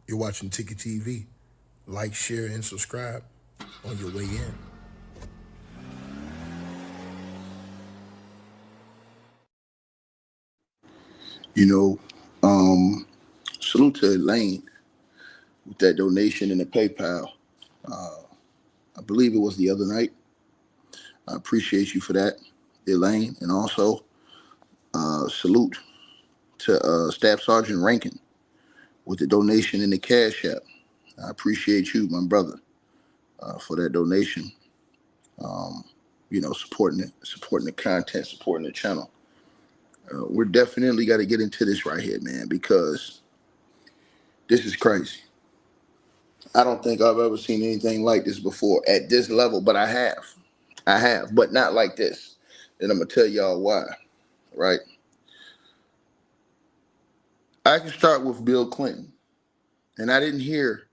You're watching Ticket TV. Like, share, and subscribe on your way in. You know, salute to Elaine with that donation in the PayPal. I believe it was the other night. I appreciate you for that, Elaine. And also, salute to Staff Sergeant Rankin with the donation in the Cash App. I appreciate you, my brother, for that donation. Supporting the content, supporting the channel. We're definitely got to get into this right here, man, because this is crazy. I don't think I've ever seen anything like this before at this level, but I have. But not like this. And I'm going to tell y'all why, right? I can start with Bill Clinton. And I didn't hear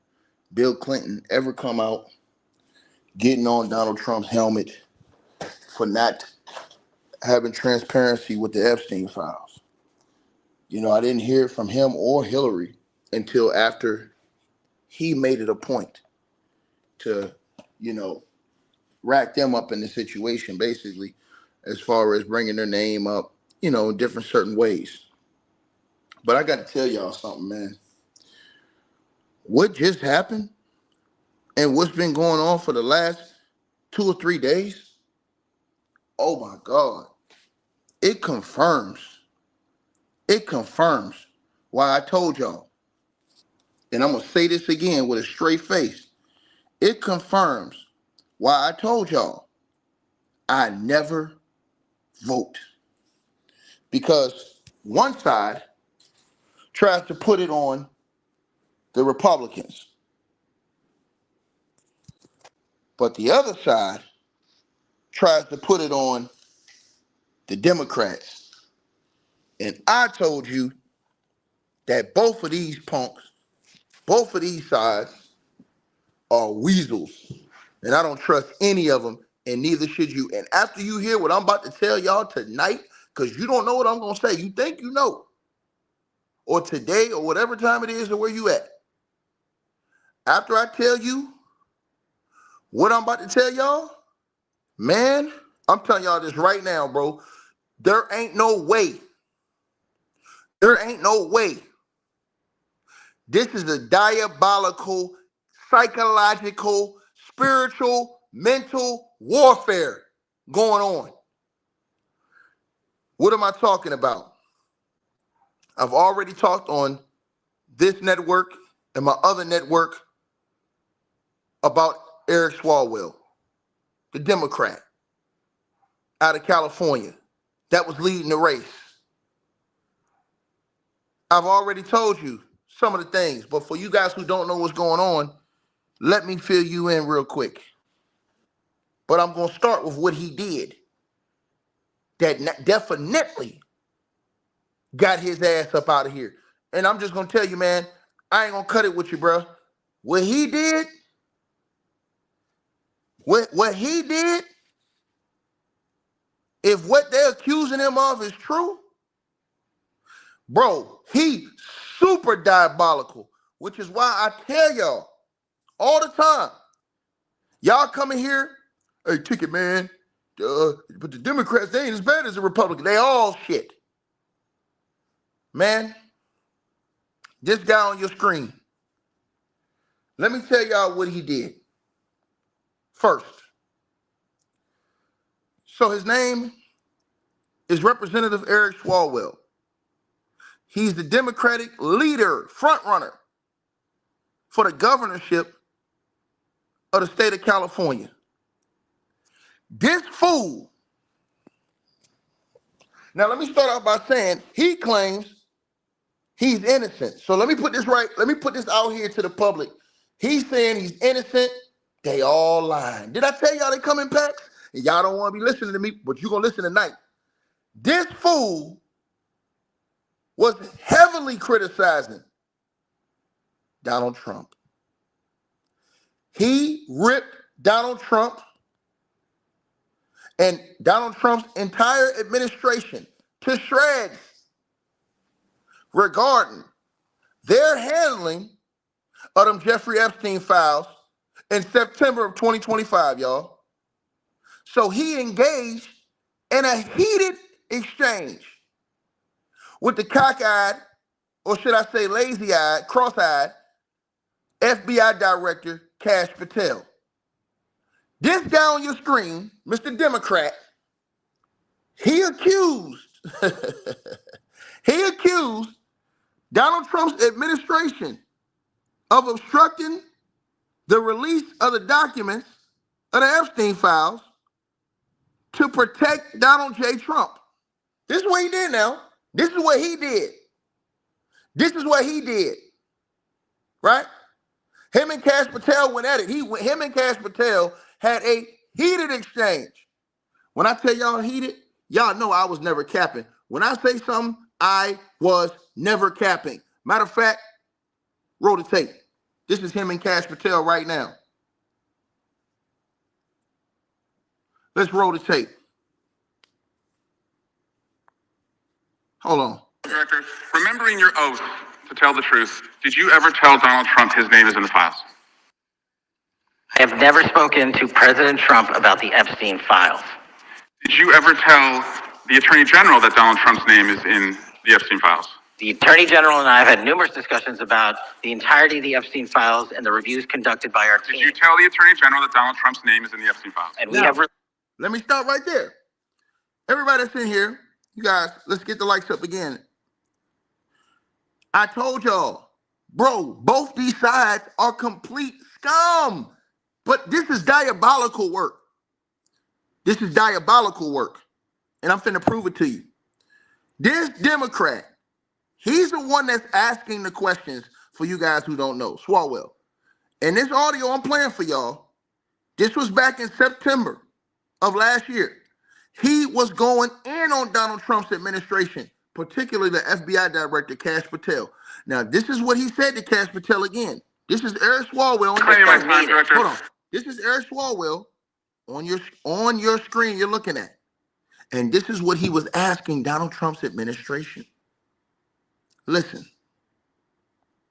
Bill Clinton ever come out getting on Donald Trump's helmet for not having transparency with the Epstein files. I didn't hear from him or Hillary until after he made it a point to, you know, rack them up in the situation, basically, as far as bringing their name up, in different certain ways. But I got to tell y'all something, man. What just happened and what's been going on for the last 2 or 3 days, oh my God, it confirms, it confirms why I told y'all, and I'm going to say this again with a straight face. It confirms why I told y'all I never vote. Because one side tries to put it on the Republicans, but the other side tries to put it on the Democrats. And I told you that both of these punks, both of these sides are weasels. And I don't trust any of them, and neither should you. And after you hear what I'm about to tell y'all tonight, because you don't know what I'm going to say, you think you know, or today, or whatever time it is, or where you at. After I tell you what I'm about to tell y'all, man, I'm telling y'all this right now, bro. There ain't no way. There ain't no way. This is a diabolical, psychological, spiritual, mental warfare going on. What am I talking about? I've already talked on this network and my other network about Eric Swalwell, the Democrat out of California that was leading the race. I've already told you some of the things, but for you guys who don't know what's going on, let me fill you in real quick. But I'm going to start with what he did that definitely got his ass up out of here. And I'm just going to tell you, man, I ain't going to cut it with you, bro. What he did, what he did, if what they're accusing him of is true, bro, he super diabolical, which is why I tell y'all all the time, y'all coming here, hey, Ticket Man, but the Democrats, they ain't as bad as the Republicans. They all shit. Man, this guy on your screen, let me tell y'all what he did. First, so his name is Representative Eric Swalwell. He's the Democratic leader, front runner for the governorship of the state of California. This fool, now let me start off by saying he claims he's innocent. So let me put this right, let me put this out here to the public. He's saying he's innocent. They all lying. Did I tell y'all they come in packs? And y'all don't want to be listening to me, but you're going to listen tonight. This fool was heavily criticizing Donald Trump. He ripped Donald Trump and Donald Trump's entire administration to shreds regarding their handling of them Jeffrey Epstein files in September of 2025, y'all. So he engaged in a heated exchange with the cockeyed, or should I say lazy-eyed, cross-eyed FBI Director Kash Patel. This guy on your screen, Mr. Democrat, he accused Donald Trump's administration of obstructing the release of the documents of the Epstein files to protect Donald J. Trump. This is what he did now. This is what he did. This is what he did. Right? Him and Kash Patel went at it. Him and Kash Patel had a heated exchange. When I tell y'all heated, y'all know I was never capping. When I say something, I was never capping. Matter of fact, roll the tape. This is him and Kash Patel right now. Let's roll the tape. Hold on. Director, remembering your oath to tell the truth, did you ever tell Donald Trump his name is in the files? I have never spoken to President Trump about the Epstein files. Did you ever tell the Attorney General that Donald Trump's name is in the Epstein files? The Attorney General and I have had numerous discussions about the entirety of the Epstein files and the reviews conducted by our team. Did you tell the Attorney General that Donald Trump's name is in the Epstein files? And we have... Let me stop right there. Everybody that's in here, you guys, let's get the lights up again. I told y'all, bro, both these sides are complete scum. But this is diabolical work. This is diabolical work. And I'm finna prove it to you. This Democrat, he's the one that's asking the questions for you guys who don't know, Swalwell. And this audio I'm playing for y'all, this was back in September of last year. He was going in on Donald Trump's administration, particularly the FBI Director, Kash Patel. Now, this is what he said to Kash Patel again. This is Eric Swalwell. Hold on. This is Eric Swalwell on your screen you're looking at. And this is what he was asking Donald Trump's administration. Listen.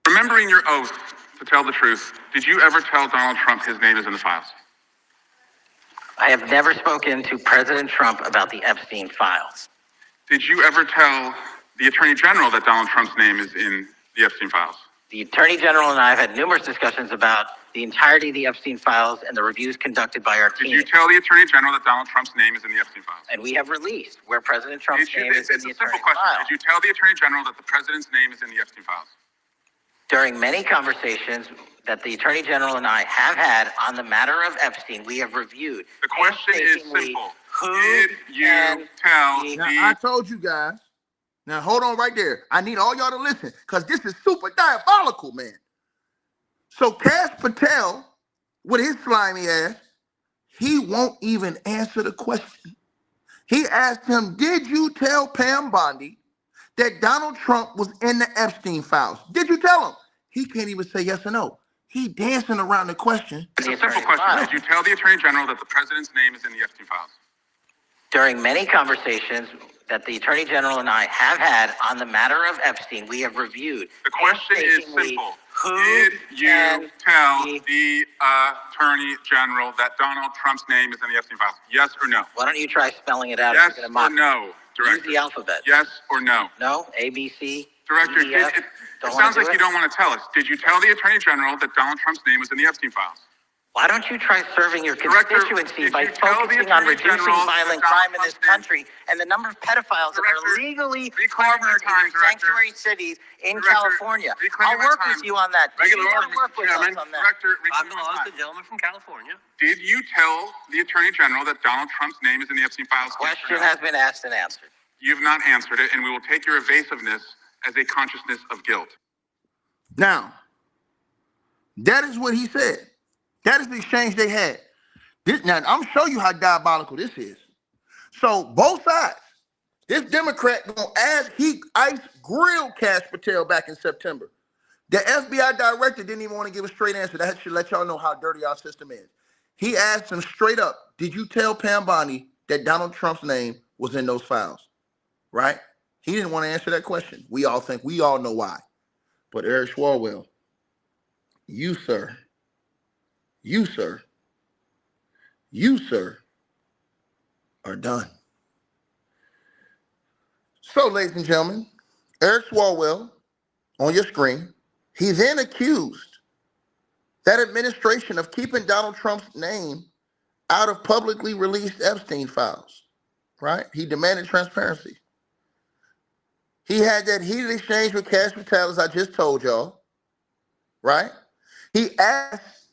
Remembering your oath to tell the truth, did you ever tell Donald Trump his name is in the files? I have never spoken to President Trump about the Epstein files. Did you ever tell the Attorney General that Donald Trump's name is in the Epstein files? The Attorney General and I have had numerous discussions about the entirety of the Epstein files and the reviews conducted by our team. Did you tell the Attorney General that Donald Trump's name is in the Epstein files? And we have released where President Trump's name is in the It's a simple Attorney question. file. Did you tell the Attorney General that the President's name is in the Epstein files? During many conversations that the Attorney General and I have had on the matter of Epstein, we have reviewed. The question is simple. Who did you tell Now, I told you guys. Now, hold on right there. I need all y'all to listen because this is super diabolical, man. So Kash Patel, with his slimy ass, he won't even answer the question. He asked him, did you tell Pam Bondi that Donald Trump was in the Epstein files? Did you tell him? He can't even say yes or no. He dancing around the question. It's a simple question. Did you tell the Attorney General that the President's name is in the Epstein files? During many conversations that the Attorney General and I have had on the matter of Epstein, we have reviewed. The question is simple. Did you tell the Attorney General that Donald Trump's name is in the Epstein files? Yes or no? Why don't you try spelling it out? Yes or no, Director? Use the alphabet. Yes or no? No? A, B, C? Director, D, F? it sounds like you don't want to tell us. Did you tell the Attorney General that Donald Trump's name was in the Epstein files? Why don't you try serving your Director, constituency by did you tell the focusing on Attorney reducing General violent that crime in Donald this Trump's country and the number of pedophiles that Director, are legally reclaim your harbored time, in Director. sanctuary cities in Director, California? reclaim I'll your work time. with you on that. Do Regular you order, want to work Mr. with Chairman. us on that? Director, reclaim I'm the your law's time. the gentleman from California. Did you tell the Attorney General that Donald Trump's name is in the Epstein files? Question has been asked and answered. You've not answered it, and we will take your evasiveness as a consciousness of guilt. Now, that is what he said. That is the exchange they had. Now, I'm show you how diabolical this is. So both sides, this Democrat gonna ask, he ice grilled Kash Patel back in September. The FBI director didn't even want to give a straight answer. That should let y'all know how dirty our system is. He asked him straight up, did you tell Pam Bondi that Donald Trump's name was in those files? Right? He didn't want to answer that question. We all know why. But Eric Swalwell, you, sir, you, sir, you, sir, are done. So, ladies and gentlemen, Eric Swalwell on your screen, he then accused that administration of keeping Donald Trump's name out of publicly released Epstein files, right? He demanded transparency. He had that heated exchange with Cash Patel, as I just told y'all, right? He asked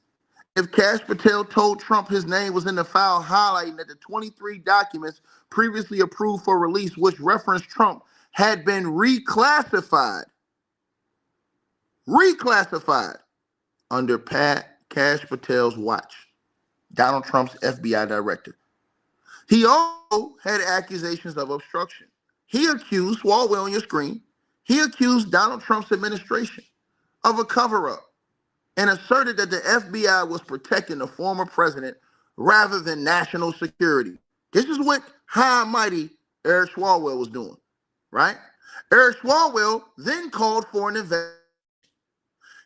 if Cash Patel told Trump his name was in the file, highlighting that the 23 documents previously approved for release, which referenced Trump, had been reclassified under Cash Patel's watch, Donald Trump's FBI director. He also had accusations of obstruction. He accused, Swalwell on your screen, he accused Donald Trump's administration of a cover-up and asserted that the FBI was protecting the former president rather than national security. This is what high and mighty Eric Swalwell was doing, right? Eric Swalwell then called for an investigation.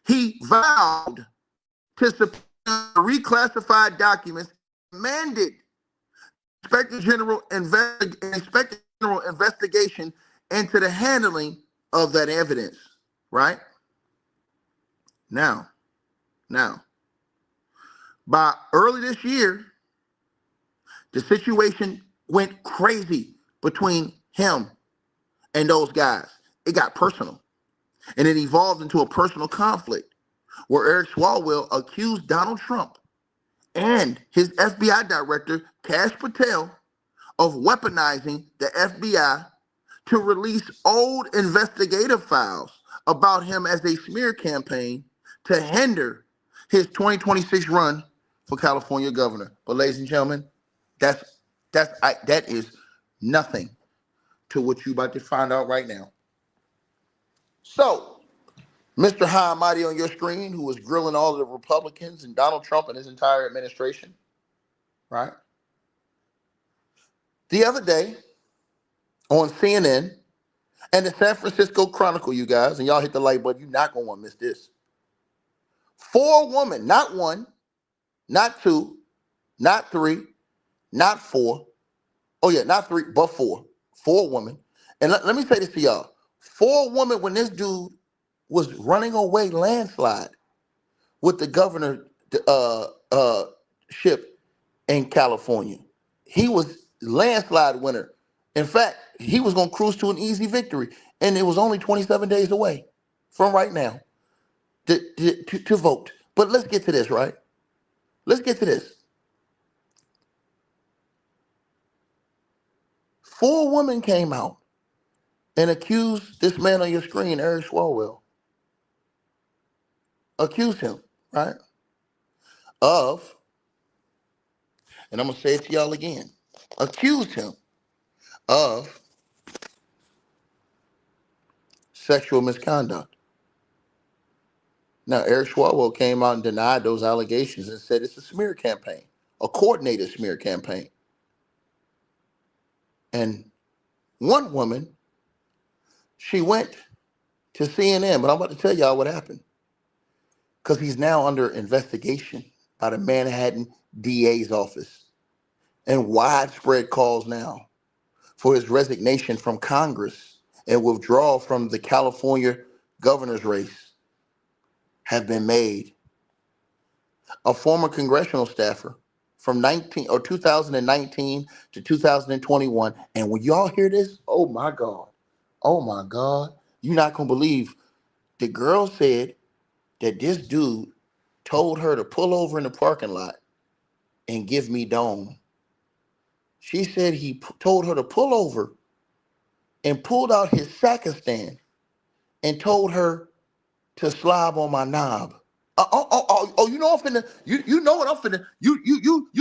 He vowed to subpoena reclassified documents, demanded Inspector General investigation into the handling of that evidence, right? Now, by early this year, the situation went crazy between him and those guys. It got personal, and it evolved into a personal conflict where Eric Swalwell accused Donald Trump and his FBI director, Cash Patel, of weaponizing the FBI to release old investigative files about him as a smear campaign to hinder his 2026 run for California governor. But ladies and gentlemen, that is nothing to what you're about to find out right now. So, Mr. High and Mighty on your screen, who was grilling all of the Republicans and Donald Trump and his entire administration, right? The other day on CNN and the San Francisco Chronicle, you guys, and y'all hit the like button, you're not going to want to miss this. 4 women, not 1, not 2, not 3, not 4. Oh, yeah, not 3, but 4. 4 women. And let me say this to y'all. 4 women when this dude was running away landslide with the governor ship in California. He was landslide winner. In fact, he was going to cruise to an easy victory, and it was only 27 days away from right now to vote. But let's get to this, right? Let's get to this. 4 women came out and accused this man on your screen, Eric Swalwell. Accused him, right? Of, and I'm going to say it to y'all again, accused him of sexual misconduct. Now, Eric Swalwell came out and denied those allegations and said it's a smear campaign, a coordinated smear campaign. And one woman, she went to CNN, but I'm about to tell y'all what happened, because he's now under investigation by the Manhattan DA's office, and widespread calls now for his resignation from Congress and withdrawal from the California governor's race have been made. A former congressional staffer from 2019 to 2021, and when y'all hear this, oh my God, you're not gonna believe the girl said that this dude told her to pull over in the parking lot and give me dome. She said he told her to pull over and pulled out his Sakistan and told her to slob on my knob. You know I'm finna, you know what I'm finna, you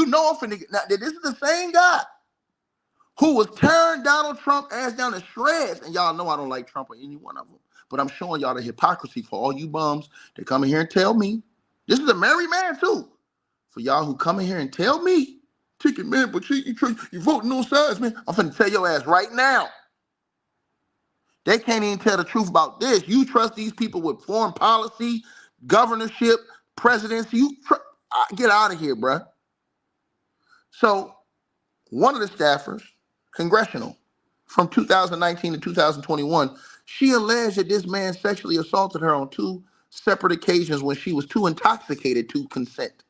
know I'm finna, now this is the same guy who was tearing Donald Trump ass down to shreds, and y'all know I don't like Trump or any one of them, but I'm showing y'all the hypocrisy for all you bums that come in here and tell me, this is a married man too, for y'all who come in here and tell me, ticket man, but you voting on sides, man, I'm finna tell your ass right now. They can't even tell the truth about this. You trust these people with foreign policy, governorship, presidency. Get out of here, bruh. So one of the staffers, congressional, from 2019 to 2021, she alleged that this man sexually assaulted her on 2 separate occasions when she was too intoxicated to consent.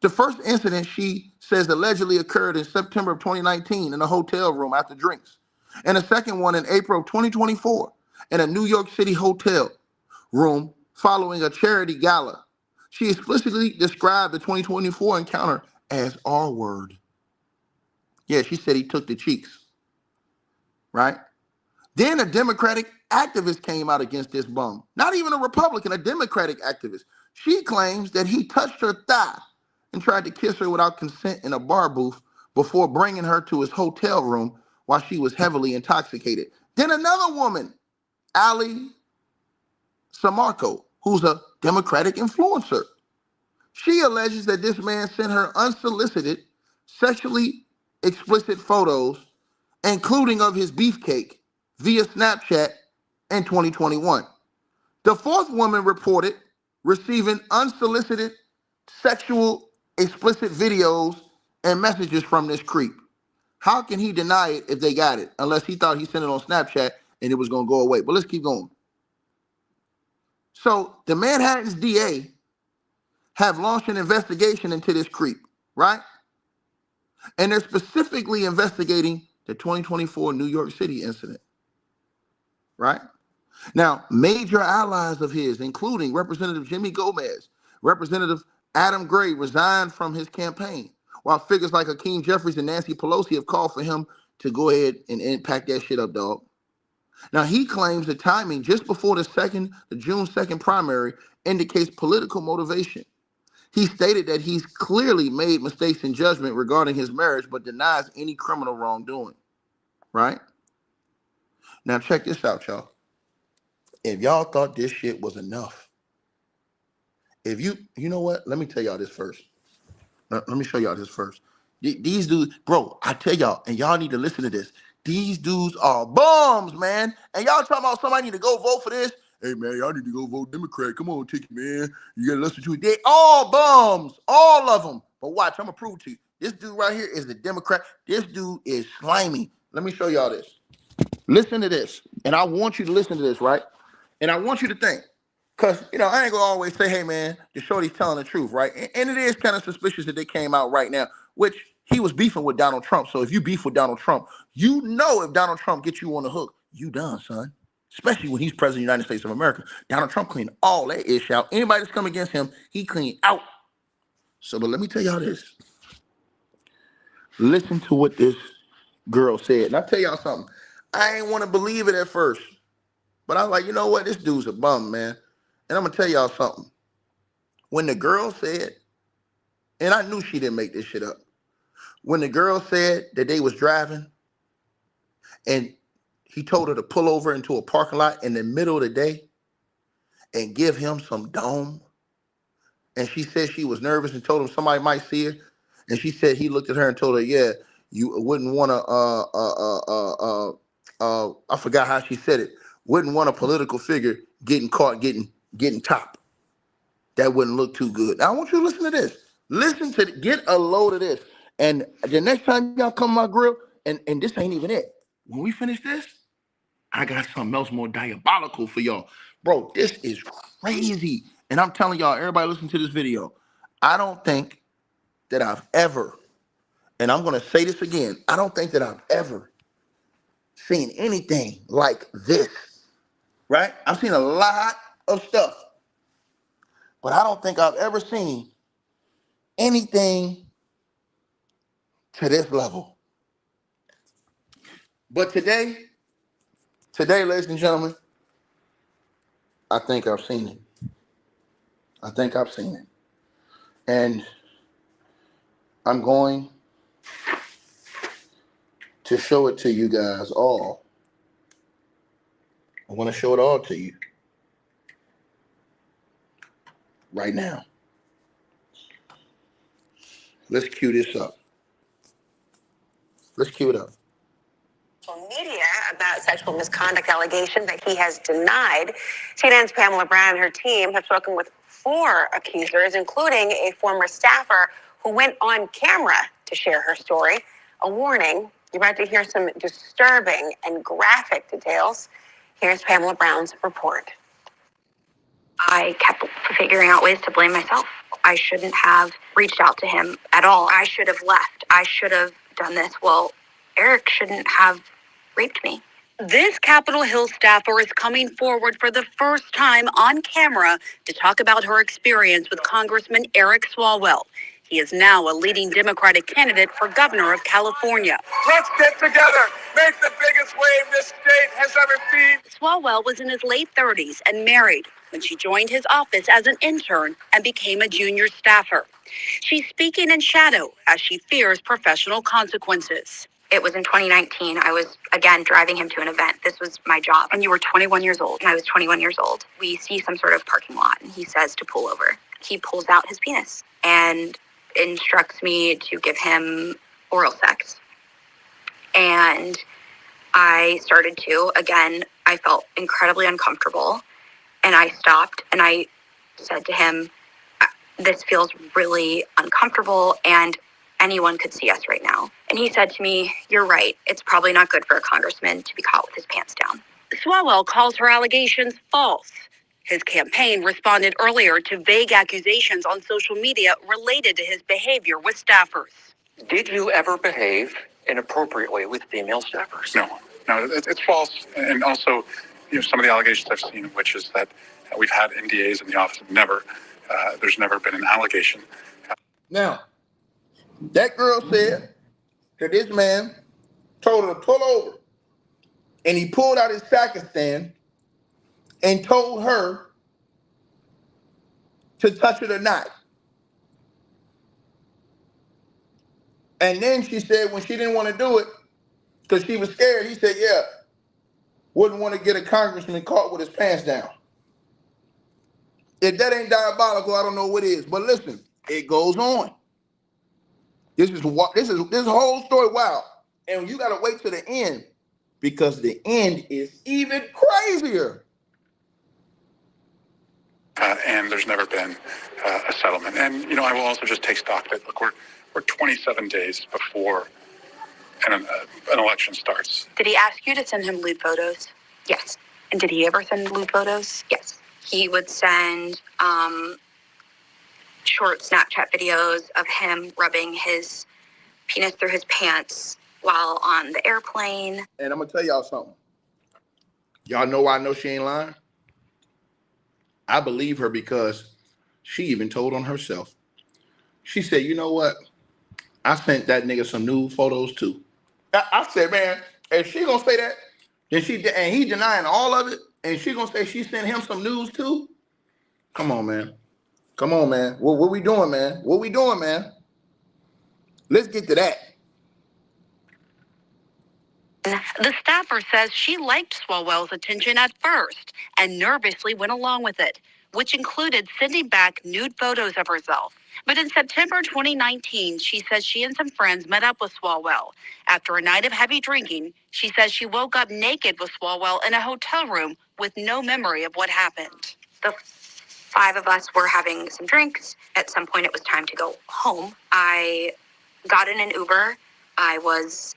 The first incident, she says, allegedly occurred in September of 2019 in a hotel room after drinks, and the second one in April of 2024 in a New York City hotel room following a charity gala. She explicitly described the 2024 encounter as R-word. Yeah, she said he took the cheeks, right? Then a Democratic activist came out against this bum. Not even a Republican, a Democratic activist. She claims that he touched her thigh and tried to kiss her without consent in a bar booth before bringing her to his hotel room while she was heavily intoxicated. Then another woman, Ali Samarco, who's a Democratic influencer. She alleges that this man sent her unsolicited, sexually explicit photos, including of his beefcake, via Snapchat in 2021. The fourth woman reported receiving unsolicited, sexual, explicit videos and messages from this creep. How can he deny it if they got it? Unless he thought he sent it on Snapchat and it was going to go away. But let's keep going. So the Manhattan's DA have launched an investigation into this creep, right? And they're specifically investigating the 2024 New York City incident, right? Now, major allies of his, including Representative Jimmy Gomez, Representative Adam Gray, resigned from his campaign, while figures like Hakeem Jeffries and Nancy Pelosi have called for him to go ahead and pack that shit up, dog. Now, he claims the timing just before the June 2nd primary indicates political motivation. He stated that he's clearly made mistakes in judgment regarding his marriage, but denies any criminal wrongdoing, right? Now, check this out, y'all. If y'all thought this shit was enough, you know what? Let me tell y'all this first. Let me show y'all this first. These dudes, bro, I tell y'all, and y'all need to listen to this. These dudes are bums, man. And y'all talking about somebody need to go vote for this. Hey, man, y'all need to go vote Democrat. Come on, Tiki, man. You got to listen to it. They all bums, all of them. But watch, I'm going to prove to you. This dude right here is the Democrat. This dude is slimy. Let me show y'all this. Listen to this. And I want you to listen to this, right? And I want you to think. Because, I ain't going to always say, hey, man, the shorty's telling the truth, right? And it is kind of suspicious that they came out right now, which he was beefing with Donald Trump. So if you beef with Donald Trump, you know if Donald Trump gets you on the hook, you done, son. Especially when he's president of the United States of America. Donald Trump cleaned all that ish out. Anybody that's come against him, he cleaned out. So, but let me tell y'all this. Listen to what this girl said. And I'll tell y'all something. I ain't want to believe it at first. But I was like, you know what? This dude's a bum, man. And I'm going to tell y'all something. When the girl said, and I knew she didn't make this shit up. When the girl said that they was driving and he told her to pull over into a parking lot in the middle of the day and give him some dome. And she said she was nervous and told him somebody might see her. And she said he looked at her and told her, yeah, you wouldn't want to, I forgot how she said it, wouldn't want a political figure getting caught getting top. That wouldn't look too good. Now, I want you to listen to this. Get a load of this. And the next time y'all come to my grill, and this ain't even it. When we finish this, I got something else more diabolical for y'all. Bro, this is crazy. And I'm telling y'all, everybody listen to this video. I don't think that I've ever, and I'm going to say this again, I don't think that I've ever seen anything like this, right? I've seen a lot of stuff, but I don't think I've ever seen anything to this level. But today, ladies and gentlemen, I think I've seen it. And I'm going to show it to you guys all. I want to show it all to you right now. Let's cue this up. Let's cue it up. Media about sexual misconduct allegations that he has denied. CNN's Pamela Brown and her team have spoken with 4 accusers, including a former staffer who went on camera to share her story. A warning, you're about to hear some disturbing and graphic details. Here's Pamela Brown's report. I kept figuring out ways to blame myself. I shouldn't have reached out to him at all. I should have left. I should have done this. Well, Eric shouldn't have raped me. This Capitol Hill staffer is coming forward for the first time on camera to talk about her experience with Congressman Eric Swalwell. He is now a leading Democratic candidate for governor of California. Let's get together, make the biggest wave this state has ever seen. Swalwell was in his late 30s and married when she joined his office as an intern and became a junior staffer. She's speaking in shadow as she fears professional consequences. It was in 2019. I was, again, driving him to an event. This was my job. And you were 21 years old. And I was 21 years old. We see some sort of parking lot, and he says to pull over. He pulls out his penis and instructs me to give him oral sex. And I started to. Again, I felt incredibly uncomfortable. And I stopped, and I said to him, this feels really uncomfortable, and anyone could see us right now. And he said to me, you're right. It's probably not good for a congressman to be caught with his pants down. Swalwell calls her allegations false. His campaign responded earlier to vague accusations on social media related to his behavior with staffers. Did you ever behave inappropriately with female staffers? No, it's false. And also, some of the allegations I've seen, which is that we've had NDAs in the office. There's never been an allegation. Now, that girl said that this man told her to pull over, and he pulled out his Sakistan and told her to touch it or not. And then she said when she didn't want to do it because she was scared, he said, yeah, wouldn't want to get a congressman caught with his pants down. If that ain't diabolical, I don't know what is. But listen, it goes on. This whole story, wow. And you got to wait to the end because the end is even crazier. And there's never been a settlement. And, I will also just take stock that, look, we're 27 days before an election starts. Did he ask you to send him lewd photos? Yes. And did he ever send lewd photos? Yes. He would send short Snapchat videos of him rubbing his penis through his pants while on the airplane. And I'm going to tell y'all something. Y'all know why I know she ain't lying? I believe her because she even told on herself. She said, you know what? I sent that nigga some nude photos too. I said, man, if she gonna say that, then and he denying all of it, and she gonna say she sent him some nudes too? Come on, man. Come on, man. What we doing, man? What we doing, man? Let's get to that. The staffer says she liked Swalwell's attention at first and nervously went along with it, which included sending back nude photos of herself. But in September 2019, she says she and some friends met up with Swalwell. After a night of heavy drinking, she says she woke up naked with Swalwell in a hotel room with no memory of what happened. The 5 of us were having some drinks. At some point, it was time to go home. I got in an Uber. I was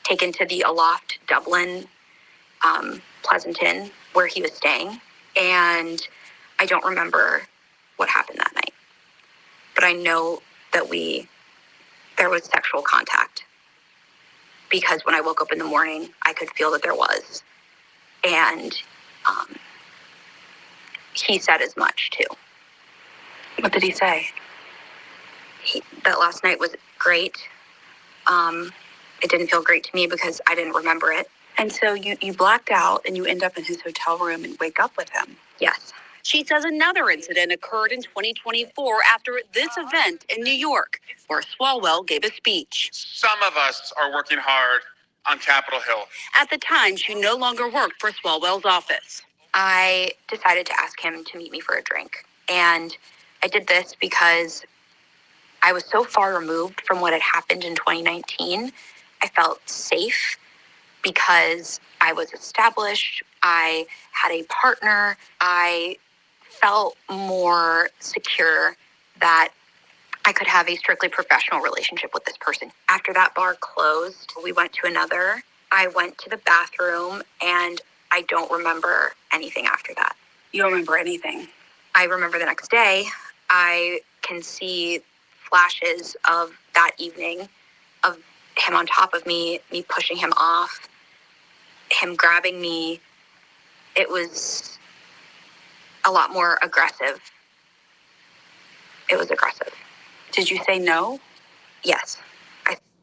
taken to the Aloft Dublin Pleasanton where he was staying. And I don't remember what happened that night. But I know that there was sexual contact. Because when I woke up in the morning, I could feel that there was. And he said as much too. What did he say? That last night was great. It didn't feel great to me because I didn't remember it. And so you blacked out and you end up in his hotel room and wake up with him. Yes. She says another incident occurred in 2024 after this event in New York, where Swalwell gave a speech. Some of us are working hard on Capitol Hill. At the time, she no longer worked for Swalwell's office. I decided to ask him to meet me for a drink. And I did this because I was so far removed from what had happened in 2019. I felt safe because I was established. I had a partner. I felt more secure that I could have a strictly professional relationship with this person. After that bar closed, we went to another. I went to the bathroom and I don't remember anything after that. You don't remember anything? I remember the next day, I can see flashes of that evening of him on top of me pushing him off, him grabbing me. It was a lot more aggressive. It was aggressive. Did you say no? Yes.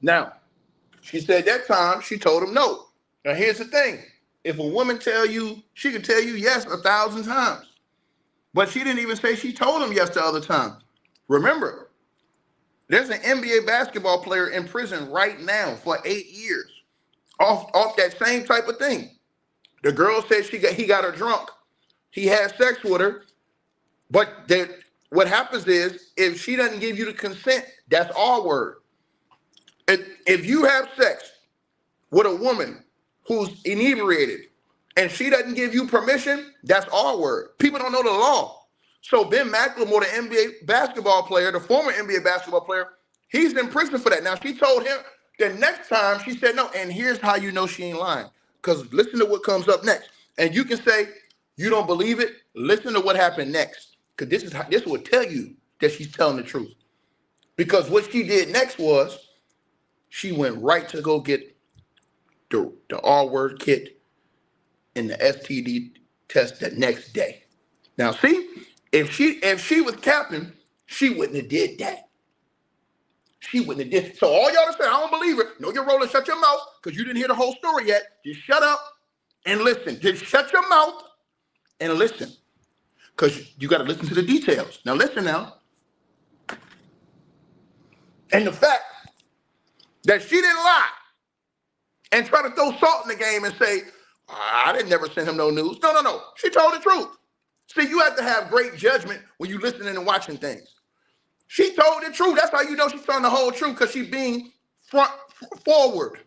Now, she said that time she told him no. Now here's the thing. If a woman tell you, she could tell you yes 1,000 times. But she didn't even say she told him yes the other time. Remember, there's an NBA basketball player in prison right now for 8 years off that same type of thing. The girl said he got her drunk. He had sex with her. But what happens is if she doesn't give you the consent, that's our word. If you have sex with a woman who's inebriated and she doesn't give you permission, that's our word. People don't know the law. So Ben McLemore, the NBA basketball player, the former NBA basketball player, he's in prison for that. Now, she told him the next time she said no, and here's how you know she ain't lying. Because listen to what comes up next. And you can say, you don't believe it, listen to what happened next. Because this will tell you that she's telling the truth. Because what she did next was she went right to go get the R-word kit and the STD test the next day. Now, see, if she was capping, she wouldn't have did that. She wouldn't have did. So all y'all that say, I don't believe it, know your role and shut your mouth because you didn't hear the whole story yet. Just shut up and listen. Just shut your mouth and listen because you got to listen to the details. Now, listen now. And the fact that she didn't lie and try to throw salt in the game and say, I didn't never send him no news. No. She told the truth. See, you have to have great judgment when you're listening and watching things. She told the truth. That's how you know she's telling the whole truth because she's being forward,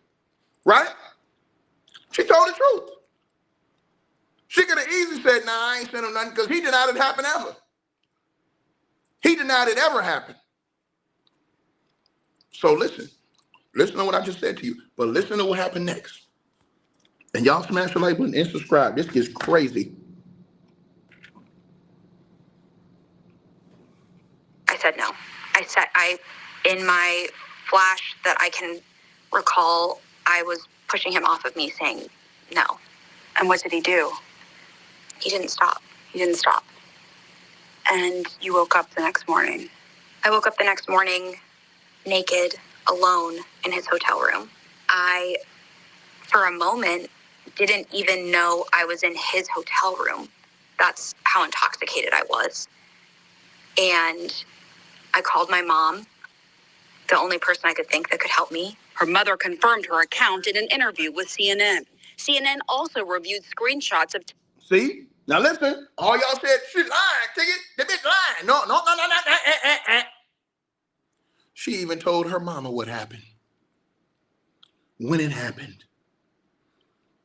right? She told the truth. She could have easily said, nah, I ain't sent him nothing because he denied it happened ever. He denied it ever happened. So listen to what I just said to you, but listen to what happened next. And y'all smash the like button and subscribe. This gets crazy. I said no. In my flash that I can recall, I was pushing him off of me saying no. And what did he do? He didn't stop. And you woke up the next morning. I woke up the next morning naked, alone in his hotel room. I, for a moment, didn't even know I was in his hotel room. That's how intoxicated I was. And I called my mom, the only person I could think that could help me. Her mother confirmed her account in an interview with CNN. CNN also reviewed screenshots of... See? Now listen, all y'all said, she lying, Ticket. The bitch lying. No. She even told her mama what happened. When it happened.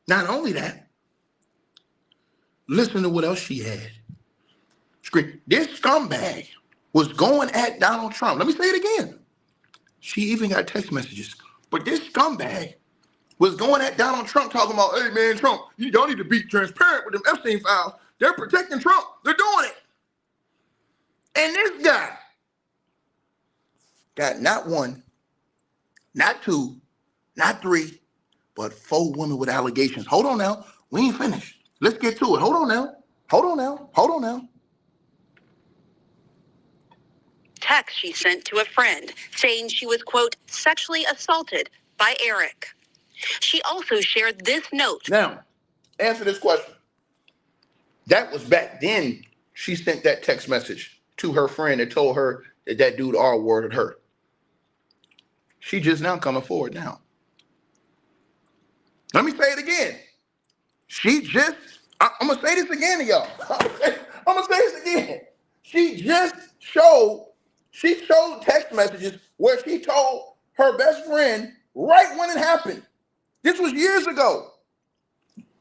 Not only that, listen to what else she had. This scumbag was going at Donald Trump. Let me say it again. She even got text messages. But this scumbag was going at Donald Trump talking about, hey, man, Trump, y'all need to be transparent with them Epstein files. They're protecting Trump. They're doing it. And this guy got not one, not two, not three, but 4 women with allegations. Hold on now. We ain't finished. Let's get to it. Hold on now. Text she sent to a friend saying she was, quote, sexually assaulted by Eric. She also shared this note. Now, answer this question. That was back then she sent that text message to her friend and told her that dude R-worded her. She just now coming forward now. Let me say it again. I'm going to say this again to y'all. I'm going to say this again. She showed text messages where she told her best friend right when it happened. This was years ago.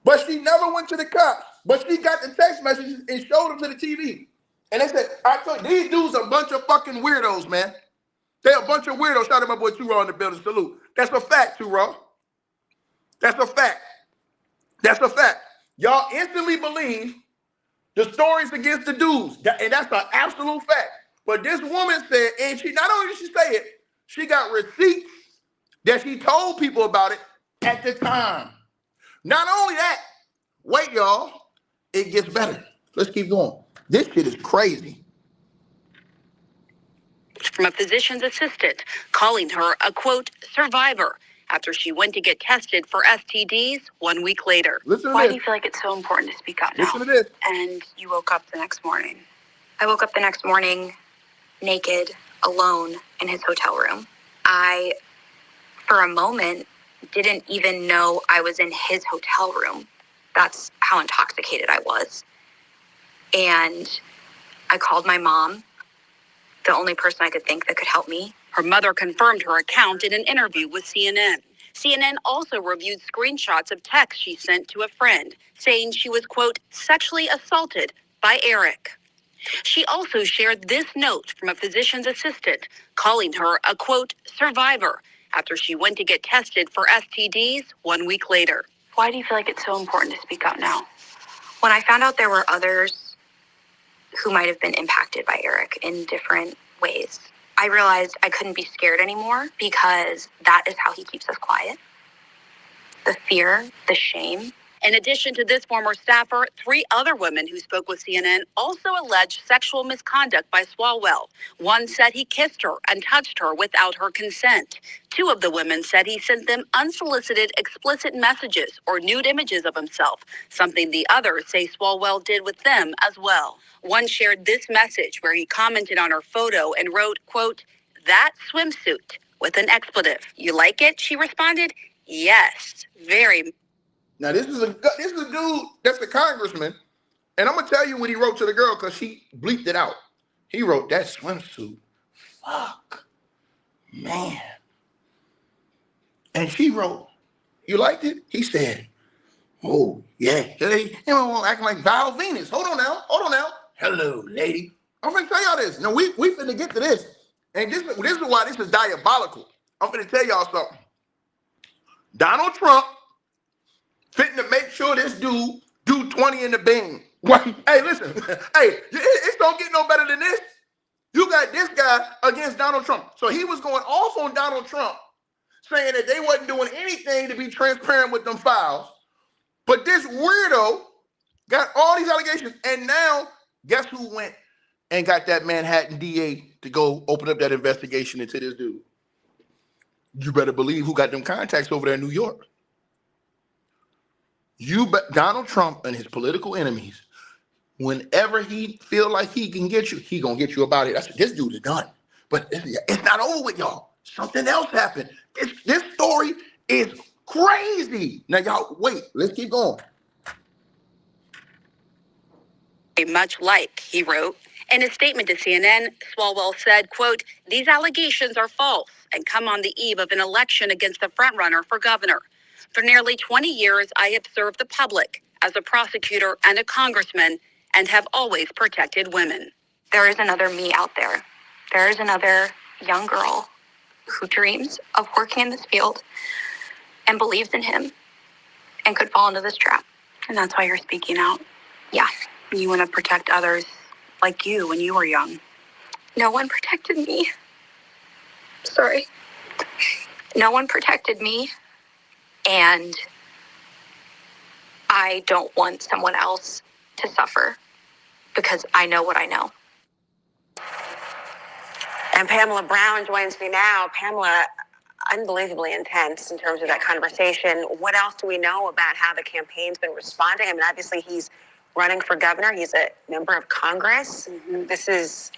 But she never went to the cops. But she got the text messages and showed them to the TV. And they said, I told you, these dudes are a bunch of fucking weirdos, man. They're a bunch of weirdos. Shout out to my boy Two Raw in the building. Salute. That's a fact, Two Raw. That's a fact. That's a fact. Y'all instantly believe the stories against the dudes. And that's an absolute fact. But this woman said, and she not only did she say it, she got receipts that she told people about it at the time. Not only that, wait, y'all, it gets better. Let's keep going. This shit is crazy. From a physician's assistant, calling her a, quote, survivor after she went to get tested for STDs 1 week later. Listen to Why this. do you feel like it's so important to speak out now? Listen to this. And you woke up the next morning. I woke up the next morning naked, alone in his hotel room. I, for a moment, didn't even know I was in his hotel room. That's how intoxicated I was. And I called my mom, the only person I could think that could help me. Her mother confirmed her account in an interview with CNN. CNN also reviewed screenshots of texts she sent to a friend, saying she was, quote, sexually assaulted by Eric. She also shared this note from a physician's assistant, calling her a, quote, survivor after she went to get tested for STDs 1 week later. Why do you feel like it's so important to speak out now? When I found out there were others who might have been impacted by Eric in different ways, I realized I couldn't be scared anymore because that is how he keeps us quiet. The fear, the shame. In addition to this former staffer, 3 other women who spoke with CNN also alleged sexual misconduct by Swalwell. One said he kissed her and touched her without her consent. 2 of the women said he sent them unsolicited explicit messages or nude images of himself, something the others say Swalwell did with them as well. One shared this message where he commented on her photo and wrote, quote, that swimsuit, with an expletive. You like it? She responded, yes, very. Now this is a dude that's a congressman, and I'm gonna tell you what he wrote to the girl because she bleeped it out. He wrote that swimsuit. Fuck, man. And she wrote, you liked it? He said, oh yeah. Hey, you know, acting like Val Venus. Hold on now. Hello, lady. I'm gonna tell y'all this. Now we finna get to this, and this is why this is diabolical. I'm gonna tell y'all something. Donald Trump fitting to make sure this dude do 20 in the bing. Hey, listen. Hey, it don't get no better than this. You got this guy against Donald Trump. So he was going off on Donald Trump, saying that they wasn't doing anything to be transparent with them files. But this weirdo got all these allegations. And now, guess who went and got that Manhattan DA to go open up that investigation into this dude? You better believe who got them contacts over there in New York. Donald Trump and his political enemies, whenever he feel like he can get you, he gonna get you about it. This dude is done. But it's not over with, y'all. Something else happened. This story is crazy. Now, y'all, wait. Let's keep going. Much like, he wrote. In a statement to CNN, Swalwell said, quote, these allegations are false and come on the eve of an election against the frontrunner for governor. For nearly 20 years, I have served the public as a prosecutor and a congressman and have always protected women. There is another me out there. There is another young girl who dreams of working in this field and believes in him and could fall into this trap. And that's why you're speaking out. Yeah, you want to protect others like you when you were young. No one protected me. Sorry. No one protected me. And I don't want someone else to suffer because I know what I know. And Pamela Brown joins me now. Pamela, unbelievably intense in terms of that conversation. What else do we know about how the campaign's been responding? I mean, obviously he's running for governor. He's a member of Congress. Mm-hmm. This is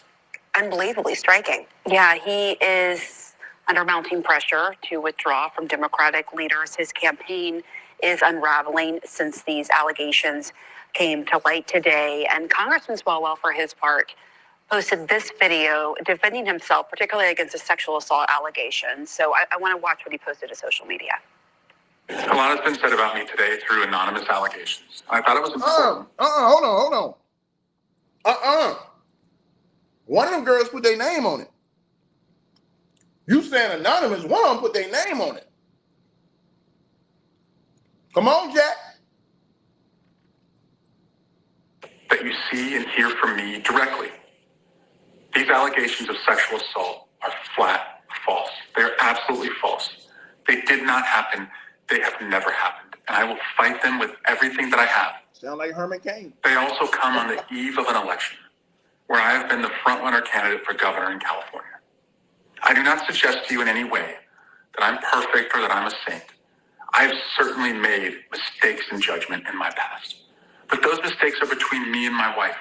unbelievably striking. Yeah, he is under mounting pressure to withdraw from Democratic leaders. His campaign is unraveling since these allegations came to light today. And Congressman Swalwell, for his part, posted this video defending himself, particularly against the sexual assault allegations. So I want to watch what he posted to social media. A lot has been said about me today through anonymous allegations. I thought it was important. Hold on. One of them girls put their name on it. You saying anonymous, one of them put their name on it. Come on, Jack. That you see and hear from me directly. These allegations of sexual assault are flat false. They're absolutely false. They did not happen. They have never happened. And I will fight them with everything that I have. Sound like Herman Cain. They also come on the eve of an election where I have been the front-runner candidate for governor in California. I do not suggest to you in any way that I'm perfect or that I'm a saint. I have certainly made mistakes in judgment in my past. But those mistakes are between me and my wife.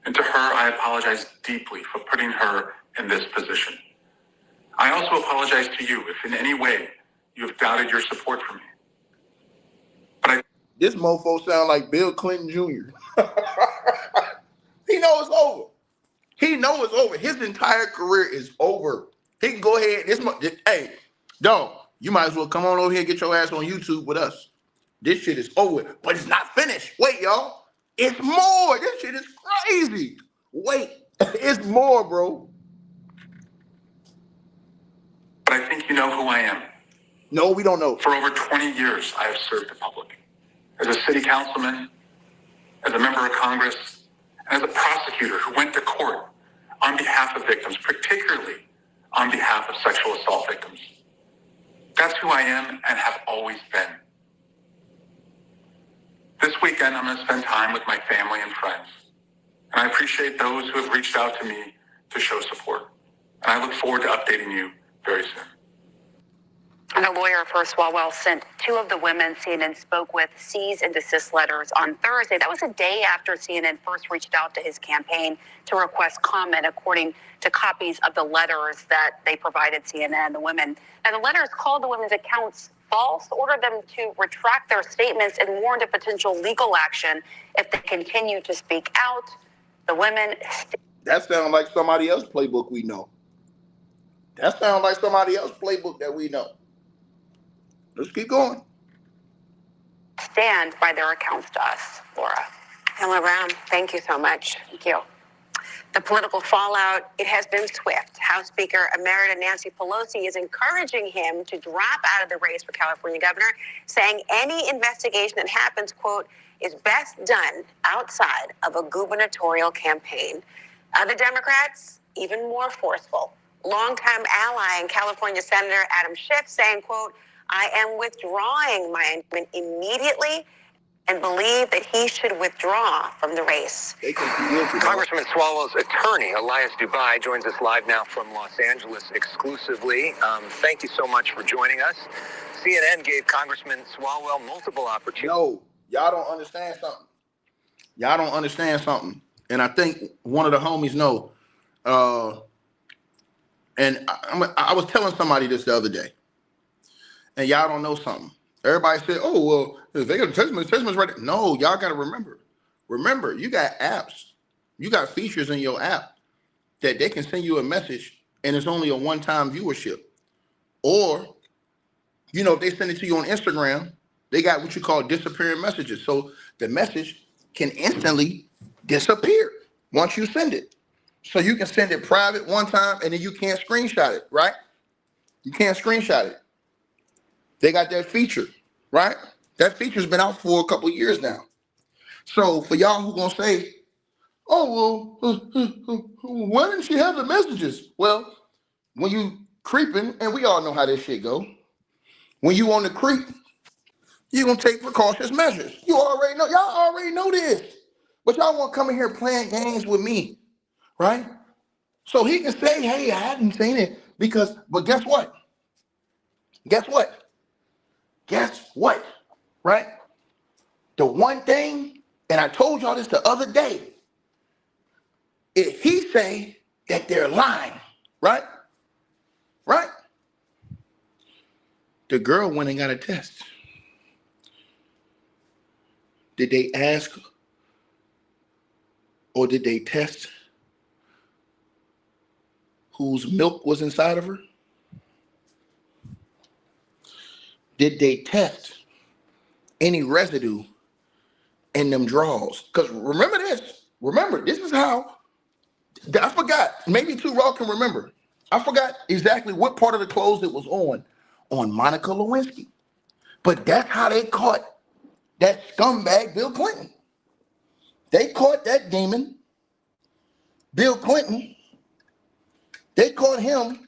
And to her, I apologize deeply for putting her in this position. I also apologize to you if in any way you have doubted your support for me. But this mofo sound like Bill Clinton Jr. He knows it's over. He knows it's over. His entire career is over. He can go ahead. Hey, dog, you might as well come on over here and get your ass on YouTube with us. This shit is over, but it's not finished. Wait, y'all. It's more. This shit is crazy. Wait, it's more, bro. I think you know who I am. No, we don't know. For over 20 years, I have served the public. As a city councilman, as a member of Congress, and as a prosecutor who went to court on behalf of victims, particularly on behalf of sexual assault victims. That's who I am and have always been. This weekend, I'm going to spend time with my family and friends. And I appreciate those who have reached out to me to show support. And I look forward to updating you very soon. And a lawyer for Swalwell sent two of the women CNN spoke with cease and desist letters on Thursday. That was a day after CNN first reached out to his campaign to request comment, according to copies of the letters that they provided CNN, the women. And the letters called the women's accounts false, ordered them to retract their statements, and warned of potential legal action if they continue to speak out. The women... That sounds like somebody else's playbook we know. That sounds like somebody else's playbook that we know. Let's keep going. Stand by their accounts to us, Laura. Pamela Brown, thank you so much. Thank you. The political fallout, it has been swift. House Speaker Emerita Nancy Pelosi is encouraging him to drop out of the race for California governor, saying any investigation that happens, quote, is best done outside of a gubernatorial campaign. Other Democrats, even more forceful. Longtime ally and California Senator Adam Schiff saying, quote, I am withdrawing my indictment immediately and believe that he should withdraw from the race. Congressman Swalwell's attorney, Elias Dubai, joins us live now from Los Angeles exclusively. Thank you so much for joining us. CNN gave Congressman Swalwell multiple opportunities. No, y'all don't understand something. Y'all don't understand something. And I think one of the homies know. And I was telling somebody this the other day. And y'all don't know something. Everybody said, oh, well, they got testimonies right there. No, y'all got to remember. Remember, you got apps. You got features in your app that they can send you a message and it's only a one-time viewership. Or, you know, if they send it to you on Instagram, they got what you call disappearing messages. So the message can instantly disappear once you send it. So you can send it private one time and then you can't screenshot it, right? You can't screenshot it. They got that feature, right? That feature's been out for a couple of years now. So for y'all who gonna say, oh, well, why didn't she have the messages? Well, when you creeping, and we all know how this shit go, when you on the creep, you're gonna take precautious measures. You already know, y'all already know this. But y'all want to come in here playing games with me, right? So he can say, hey, I hadn't seen it because, but guess what? Guess what? Guess what, right? The one thing, and I told y'all this the other day, if he say that they're lying, right? Right? The girl went and got a test. Did they ask or did they test whose milk was inside of her? Did they test any residue in them draws? Because remember this. Remember, this is how I forgot. Maybe Too Raw can remember. I forgot exactly what part of the clothes it was on Monica Lewinsky. But that's how they caught that scumbag Bill Clinton. They caught that demon, Bill Clinton. They caught him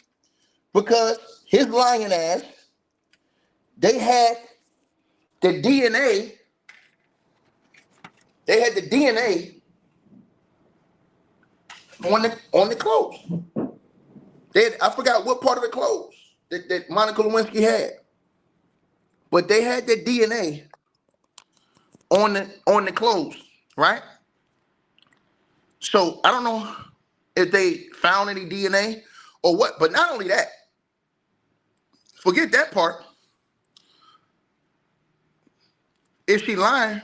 because his lying ass, they had the DNA. They had the DNA on the clothes. I forgot what part of the clothes that Monica Lewinsky had. But they had the DNA on the clothes, right? So I don't know if they found any DNA or what, but not only that, forget that part. If she lying,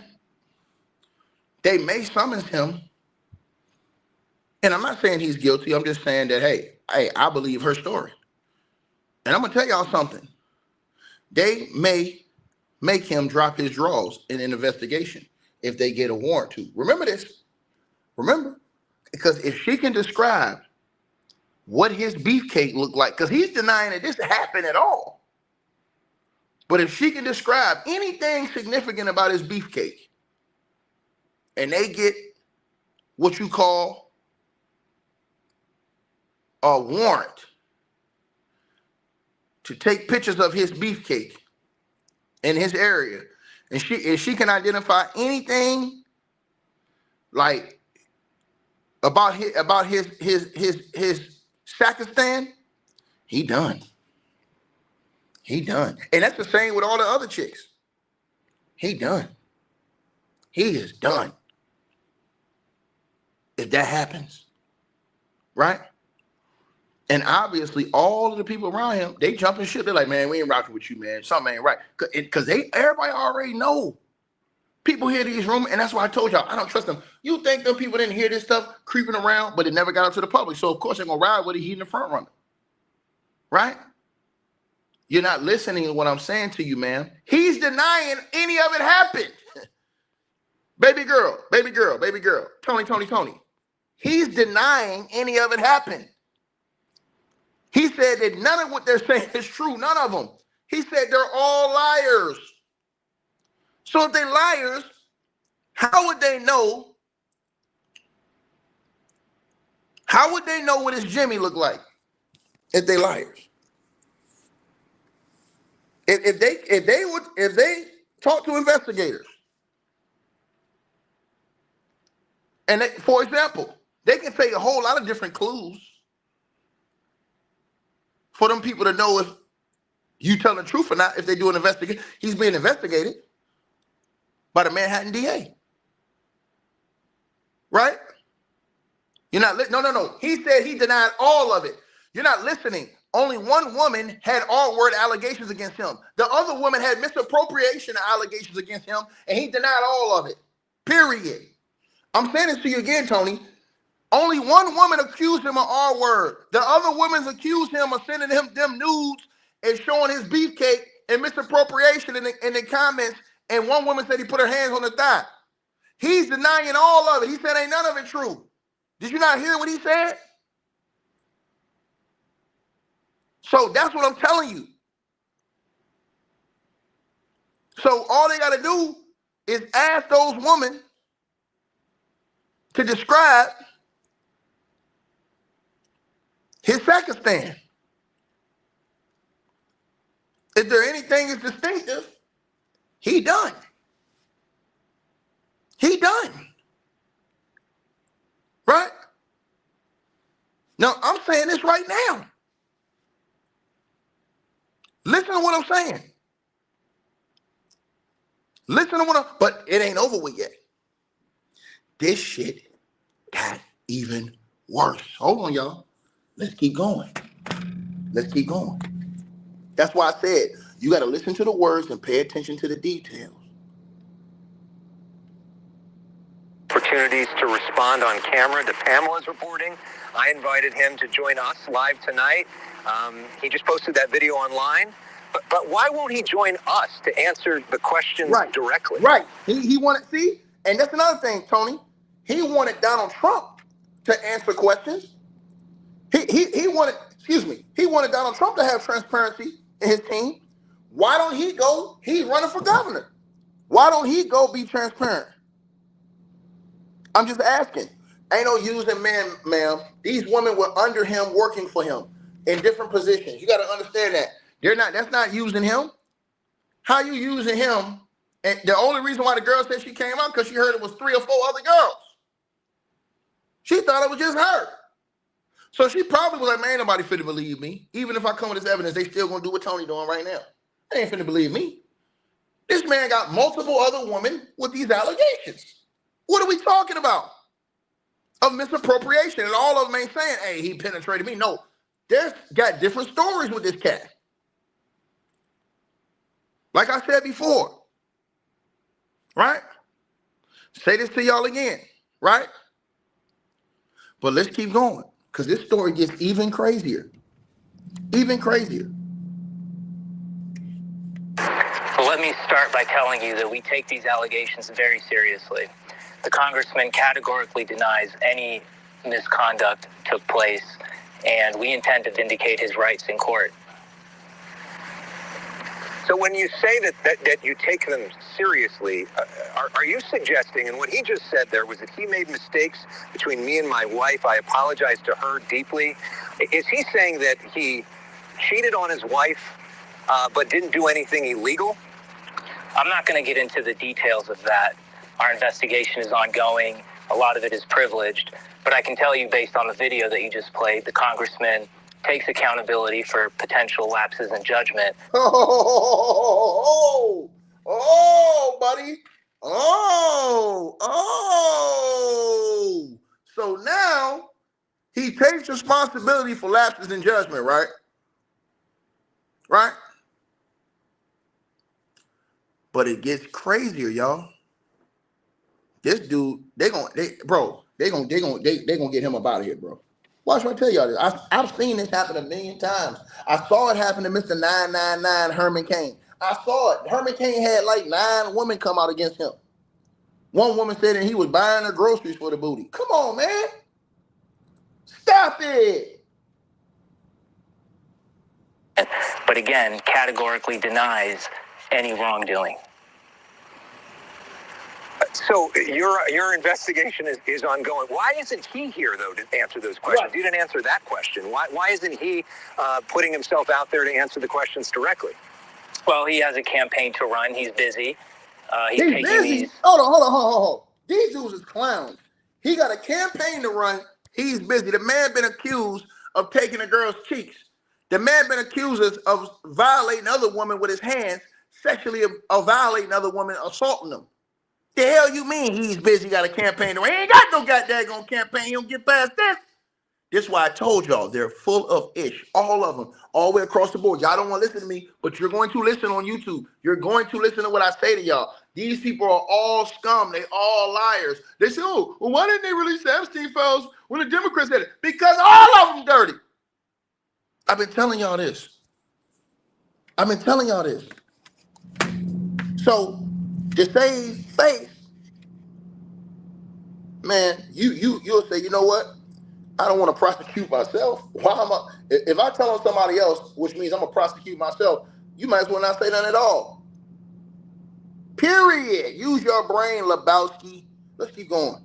they may summons him. And I'm not saying he's guilty. I'm just saying that, hey, I believe her story. And I'm going to tell y'all something. They may make him drop his drawers in an investigation if they get a warrant to. Remember this. Remember. Because if she can describe what his beefcake looked like, because he's denying that this happened at all. But if she can describe anything significant about his beefcake, and they get what you call a warrant to take pictures of his beefcake in his area, and she can identify anything like about his Sakistan, he done. He done. And that's the same with all the other chicks. He done. He is done. If that happens, right? And obviously, all of the people around him, they jumping ship. They're like, man, we ain't rocking with you, man. Something ain't right. Because everybody already know. People hear these rumors, and that's why I told y'all, I don't trust them. You think them people didn't hear this stuff creeping around, but it never got out to the public. So, of course, they're going to ride with it. He's in the front runner. Right? You're not listening to what I'm saying to you, man. He's denying any of it happened. Baby girl. Tony. He's denying any of it happened. He said that none of what they're saying is true. None of them. He said they're all liars. So if they're liars, how would they know? How would they know what his Jimmy looked like if they liars? If they talk to investigators, and for example, they can take a whole lot of different clues for them people to know if you telling the truth or not. If they do an investigation, he's being investigated by the Manhattan DA, right? You're not no. He said he denied all of it. You're not listening. Only one woman had all word allegations against him. The other woman had misappropriation allegations against him, and he denied all of it. Period. I'm saying this to you again, Tony. Only one woman accused him of R word. The other women accused him of sending him them nudes and showing his beefcake and misappropriation in the comments. And one woman said he put her hands on the thigh. He's denying all of it. He said ain't none of it true. Did you not hear what he said? So that's what I'm telling you. So all they got to do is ask those women to describe his Sakistan. If there anything is distinctive, he done. He done. Right? Now, I'm saying this right now. Listen to what I'm saying. But it ain't over with yet. This shit got even worse. Hold on, y'all. Let's keep going. That's why I said you got to listen to the words and pay attention to the details. Opportunities to respond on camera to Pamela's reporting. I invited him to join us live tonight. He just posted that video online. But why won't he join us to answer the questions directly? Right. He wanted, see? And that's another thing, Tony. He wanted Donald Trump to answer questions. He wanted, he wanted Donald Trump to have transparency in his team. Why don't he go? He's running for governor. Why don't he go be transparent? I'm just asking. Ain't no using man, ma'am. These women were under him, working for him in different positions. You got to understand that. That's not using him. How you using him? And the only reason why the girl said she came out because she heard it was 3 or 4 other girls. She thought it was just her. So she probably was like, man, ain't nobody finna believe me. Even if I come with this evidence, they still gonna do what Tony doing right now. They ain't finna believe me. This man got multiple other women with these allegations. What are we talking about? Of misappropriation. And all of them ain't saying, hey, he penetrated me. No, there's got different stories with this cat. Like I said before, right? Say this to y'all again, right? But let's keep going, because this story gets even crazier. Even crazier. Well, let me start by telling you that we take these allegations very seriously. The congressman categorically denies any misconduct took place, and we intend to vindicate his rights in court. So when you say that you take them seriously, are you suggesting, and what he just said there was that he made mistakes between me and my wife, I apologize to her deeply. Is he saying that he cheated on his wife but didn't do anything illegal? I'm not going to get into the details of that. Our investigation is ongoing. A lot of it is privileged. But I can tell you, based on the video that you just played, the congressman takes accountability for potential lapses in judgment. Oh, buddy. So now he takes responsibility for lapses in judgment, right? Right? But it gets crazier, y'all. This dude, they gonna get him up out of here, bro. Watch me tell y'all this. I've seen this happen a million times. I saw it happen to Mr. 999 Herman Cain. I saw it. Herman Cain had like 9 women come out against him. One woman said that he was buying her groceries for the booty. Come on, man. Stop it. But again, categorically denies any wrongdoing. So your investigation is ongoing. Why isn't he here, though, to answer those questions? Right. You didn't answer that question. Why isn't he putting himself out there to answer the questions directly? Well, he has a campaign to run. He's busy. He's busy? Hold on. These dudes is clowns. He got a campaign to run. He's busy. The man been accused of taking a girl's cheeks. The man been accused of violating other women with his hands, sexually of violating other women, assaulting them. The hell you mean he's busy, got a campaign to run? He ain't got no goddamn campaign. He don't get past this. This is why I told y'all they're full of ish. All of them. All the way across the board. Y'all don't want to listen to me, but you're going to listen on YouTube. You're going to listen to what I say to y'all. These people are all scum. They all liars. They say, oh, well, why didn't they release the Epstein files when the Democrats did it? Because all of them dirty. I've been telling y'all this. So, to save face, man, you'll say, you know what? I don't want to prosecute myself. If I tell on somebody else, which means I'm gonna prosecute myself, you might as well not say nothing at all. Period. Use your brain, Lebowski. Let's keep going.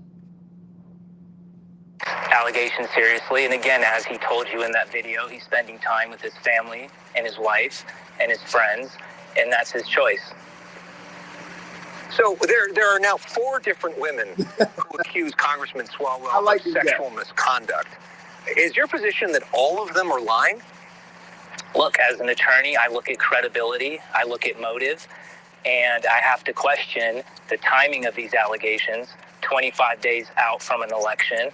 Allegations seriously, and again, as he told you in that video, he's spending time with his family and his wife and his friends, and that's his choice. So there are now 4 different women who accuse Congressman Swalwell of sexual misconduct. Is your position that all of them are lying? Look, as an attorney, I look at credibility, I look at motive, and I have to question the timing of these allegations 25 days out from an election.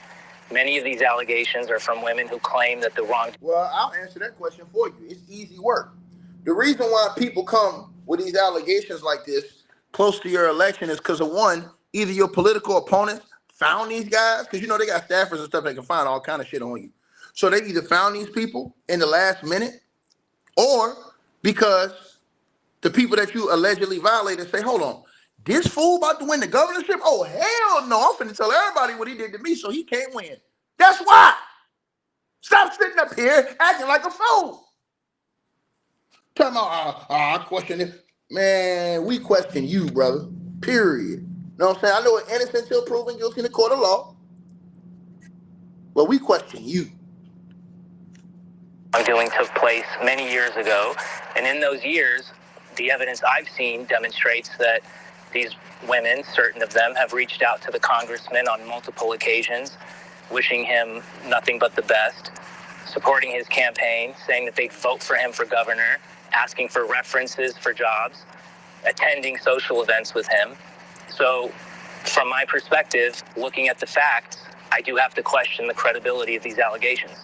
Many of these allegations are from women who claim that the wrong... Well, I'll answer that question for you. It's easy work. The reason why people come with these allegations like this close to your election is because of one, either your political opponents found these guys, because you know they got staffers and stuff that can find all kind of shit on you. So they either found these people in the last minute, or because the people that you allegedly violated say, hold on, this fool about to win the governorship? Oh, hell no, I'm finna tell everybody what he did to me so he can't win. That's why. Stop sitting up here acting like a fool. Tell me, I question it. Man, we question you, brother. Period. You know what I'm saying? I know it's innocent until proven guilty in the court of law, but we question you. Wrongdoing took place many years ago, and in those years, the evidence I've seen demonstrates that these women, certain of them, have reached out to the congressman on multiple occasions, wishing him nothing but the best, supporting his campaign, saying that they'd vote for him for governor, asking for references for jobs, attending social events with him. So, from my perspective, looking at the facts, I do have to question the credibility of these allegations.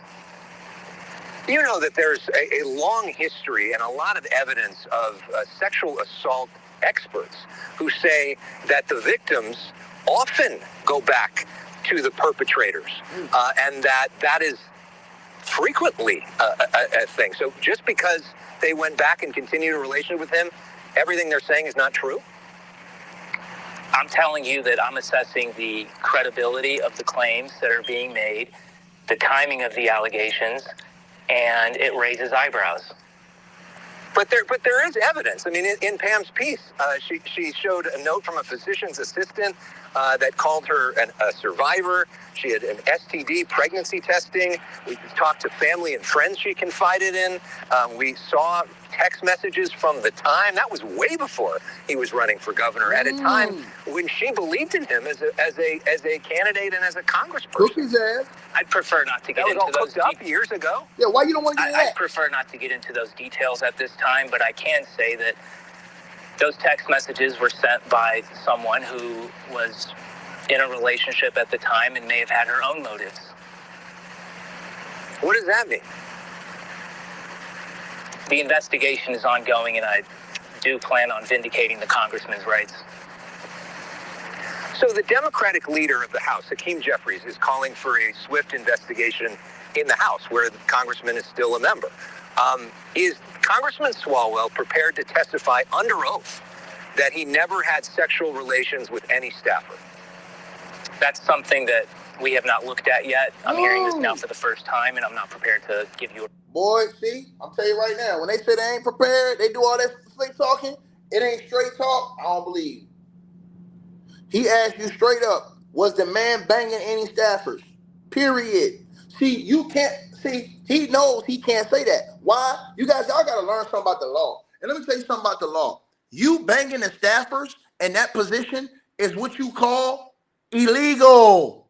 You know that there's a long history and a lot of evidence of sexual assault experts who say that the victims often go back to the perpetrators, and that is frequently a thing. So just because they went back and continued a relationship with him, everything they're saying is not true? I'm telling you that I'm assessing the credibility of the claims that are being made, the timing of the allegations, and it raises eyebrows. But there is evidence. I mean, in Pam's piece, she showed a note from a physician's assistant that called her a survivor. She had an STD pregnancy testing. We talked to family and friends she confided in. We saw text messages from the time. That was way before he was running for governor, at a time when she believed in him as a candidate and as a congressperson. Cookie's ass. I'd prefer not to get That was into all those cooked up years ago. Yeah, why you don't want to get into I'd that? prefer not to get into those details at this time, but I can say that those text messages were sent by someone who was in a relationship at the time and may have had her own motives. What does that mean? The investigation is ongoing, and I do plan on vindicating the congressman's rights. So the Democratic leader of the House, Hakeem Jeffries, is calling for a swift investigation in the House, where the congressman is still a member. Is Congressman Swalwell prepared to testify under oath that he never had sexual relations with any staffer? That's something that we have not looked at yet. I'm hearing this now for the first time, and I'm not prepared to give you a... Boy, see, I'm telling you right now, when they say they ain't prepared, they do all that slick talking, it ain't straight talk, I don't believe. He asked you straight up, was the man banging any staffers? Period. See, you can't, see, he knows he can't say that. Why? Y'all got to learn something about the law. And let me tell you something about the law. You banging the staffers in that position is what you call illegal.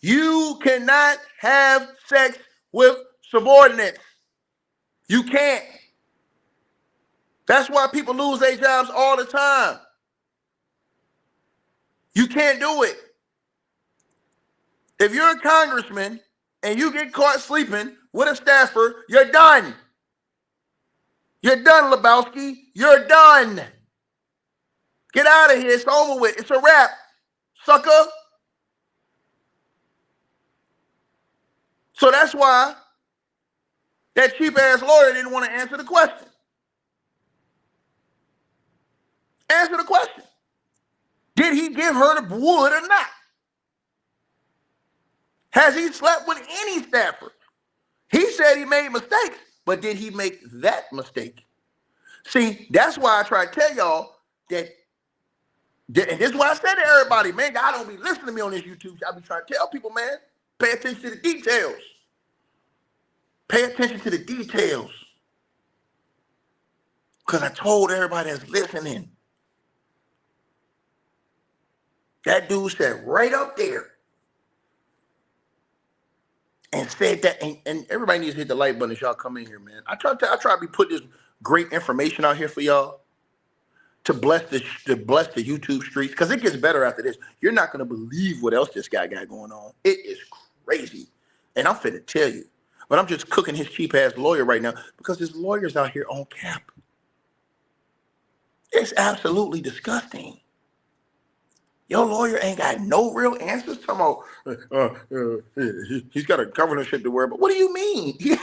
You cannot have sex with subordinates. You can't. That's why people lose their jobs all the time. You can't do it. If you're a congressman and you get caught sleeping with a staffer, you're done. You're done, Lebowski. You're done. Get out of here. It's over with. It's a wrap, sucker. So that's why that cheap-ass lawyer didn't want to answer the question. Answer the question. Did he give her the wood or not? Has he slept with any staffer? He said he made mistakes, but did he make that mistake? See, that's why I try to tell y'all that, and this is why I said to everybody, man, God don't be listening to me on this YouTube. I be trying to tell people, man, pay attention to the details. Pay attention to the details. Because I told everybody that's listening. That dude sat right up there and said that, and everybody needs to hit the like button as y'all come in here, man. I try to be putting this great information out here for y'all to bless the YouTube streets, because it gets better after this. You're not going to believe what else this guy got going on. It is crazy. And I'm finna tell you. But I'm just cooking his cheap-ass lawyer right now because his lawyer's out here on cap. It's absolutely disgusting. Your lawyer ain't got no real answers. Talking about, he's got a governorship to worry about. What do you mean? You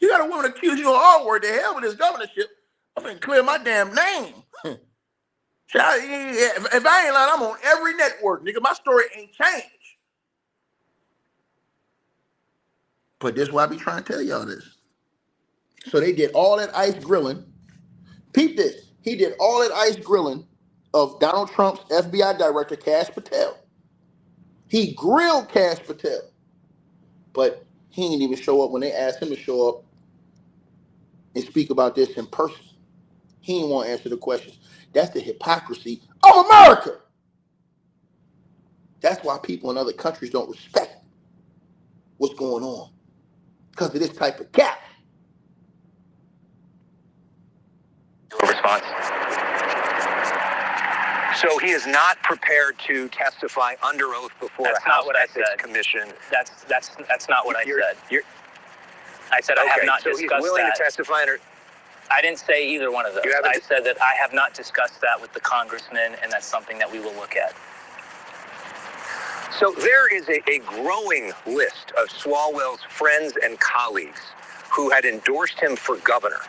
got a woman accusing you of all word. The hell with his governorship. I'm finna clear my damn name. Child, if I ain't lying, I'm on every network, nigga. My story ain't changed. But this is why I be trying to tell y'all this. So they did all that ICE grilling. Peep this. He did all that ICE grilling of Donald Trump's FBI director, Kash Patel. He grilled Kash Patel. But he didn't even show up when they asked him to show up and speak about this in person. He didn't want to answer the questions. That's the hypocrisy of America. That's why people in other countries don't respect what's going on. Because of this type of gap. Response. So he is not prepared to testify under oath before a House Ethics Commission. That's not what I said. I said I have not discussed that. So he's willing to testify under. I didn't say either one of those. I said that I have not discussed that with the congressman, and that's something that we will look at. So there is a growing list of Swalwell's friends and colleagues who had endorsed him for governor,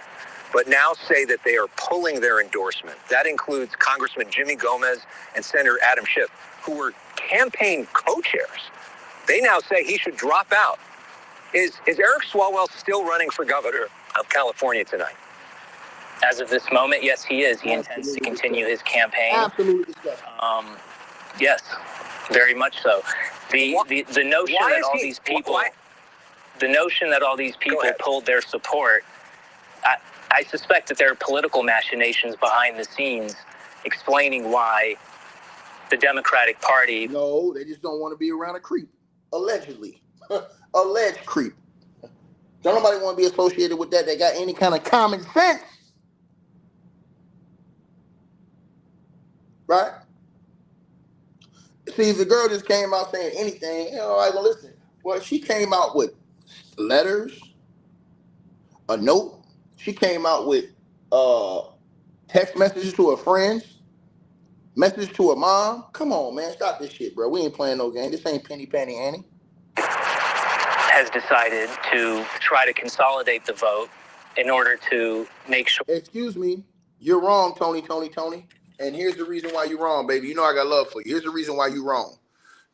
but now say that they are pulling their endorsement. That includes Congressman Jimmy Gomez and Senator Adam Schiff, who were campaign co-chairs. They now say he should drop out. Is Eric Swalwell still running for governor of California tonight? As of this moment, yes, he is. He intends to continue his campaign. Absolutely. Yes, very much so. The notion that all these people, the notion that all these people pulled their support, I suspect that there are political machinations behind the scenes explaining why the Democratic Party. No, they just don't want to be around a creep. Allegedly. Alleged creep. Don't nobody want to be associated with that. They got any kind of common sense. Right? See, if the girl just came out saying anything, I go listen. Well, she came out with letters, a note. She came out with text messages to her friends, messages to her mom. Come on, man, stop this shit, bro. We ain't playing no game. This ain't Penny Penny Annie. Has decided to try to consolidate the vote in order to make sure. Excuse me, you're wrong, Tony. And here's the reason why you're wrong, baby. You know I got love for you. Here's the reason why you're wrong.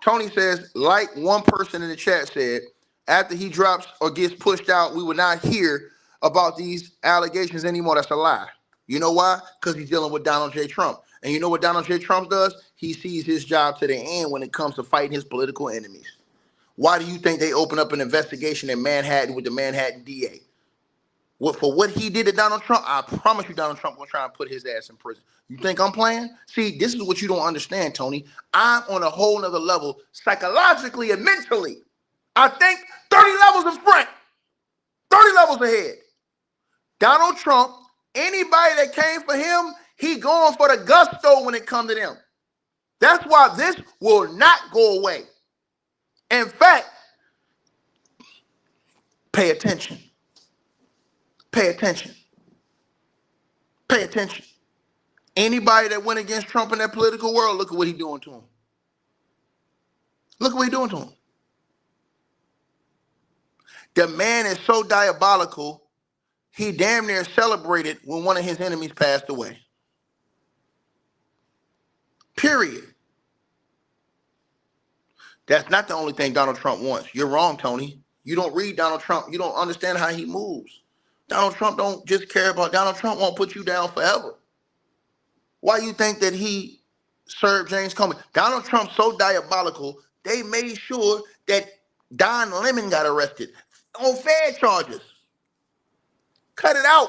Tony says, like one person in the chat said, after he drops or gets pushed out, we will not hear about these allegations anymore. That's a lie. You know why? Because he's dealing with Donald J. Trump. And you know what Donald J. Trump does? He sees his job to the end when it comes to fighting his political enemies. Why do you think they open up an investigation in Manhattan with the Manhattan DA? For what he did to Donald Trump, I promise you Donald Trump will try and put his ass in prison. You think I'm playing? See, this is what you don't understand, Tony. I'm on a whole nother level, psychologically and mentally. I think 30 levels in front, 30 levels ahead. Donald Trump, anybody that came for him, he going for the gusto when it comes to them. That's why this will not go away. In fact, pay attention. Pay attention. Pay attention. Anybody that went against Trump in that political world, look at what he's doing to him. Look at what he's doing to him. The man is so diabolical, he damn near celebrated when one of his enemies passed away. Period. That's not the only thing Donald Trump wants. You're wrong, Tony. You don't read Donald Trump. You don't understand how he moves. Donald Trump don't just care about Donald Trump won't put you down forever. Why you think that he served James Comey? Donald Trump's so diabolical, they made sure that Don Lemon got arrested on Fed charges. Cut it out.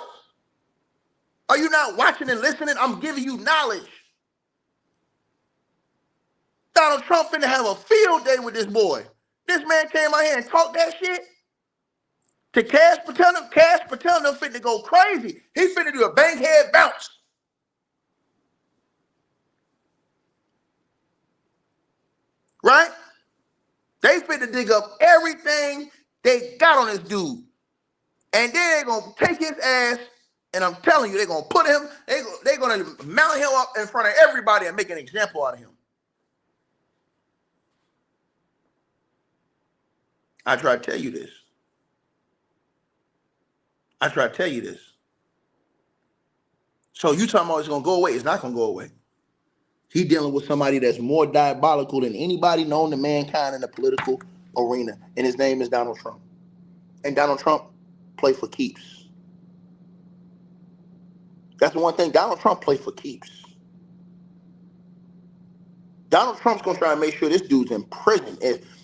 Are you not watching and listening? I'm giving you knowledge. Donald Trump finna have a field day with this boy. This man came out here and talked that shit to Kash Patel. Kash Patel finna go crazy. He finna do a bang head bounce. Right? They finna dig up everything they got on this dude. And then they're gonna take his ass, and I'm telling you, they're gonna put him, they're gonna mount him up in front of everybody and make an example out of him. I try to tell you this. I try to tell you this. So you talking about it's gonna go away? It's not gonna go away. He dealing with somebody that's more diabolical than anybody known to mankind in the political arena, and his name is Donald Trump. and Donald Trump play for keeps. That's the one thing. Donald Trump play for keeps. Donald Trump's gonna try and make sure this dude's in prison.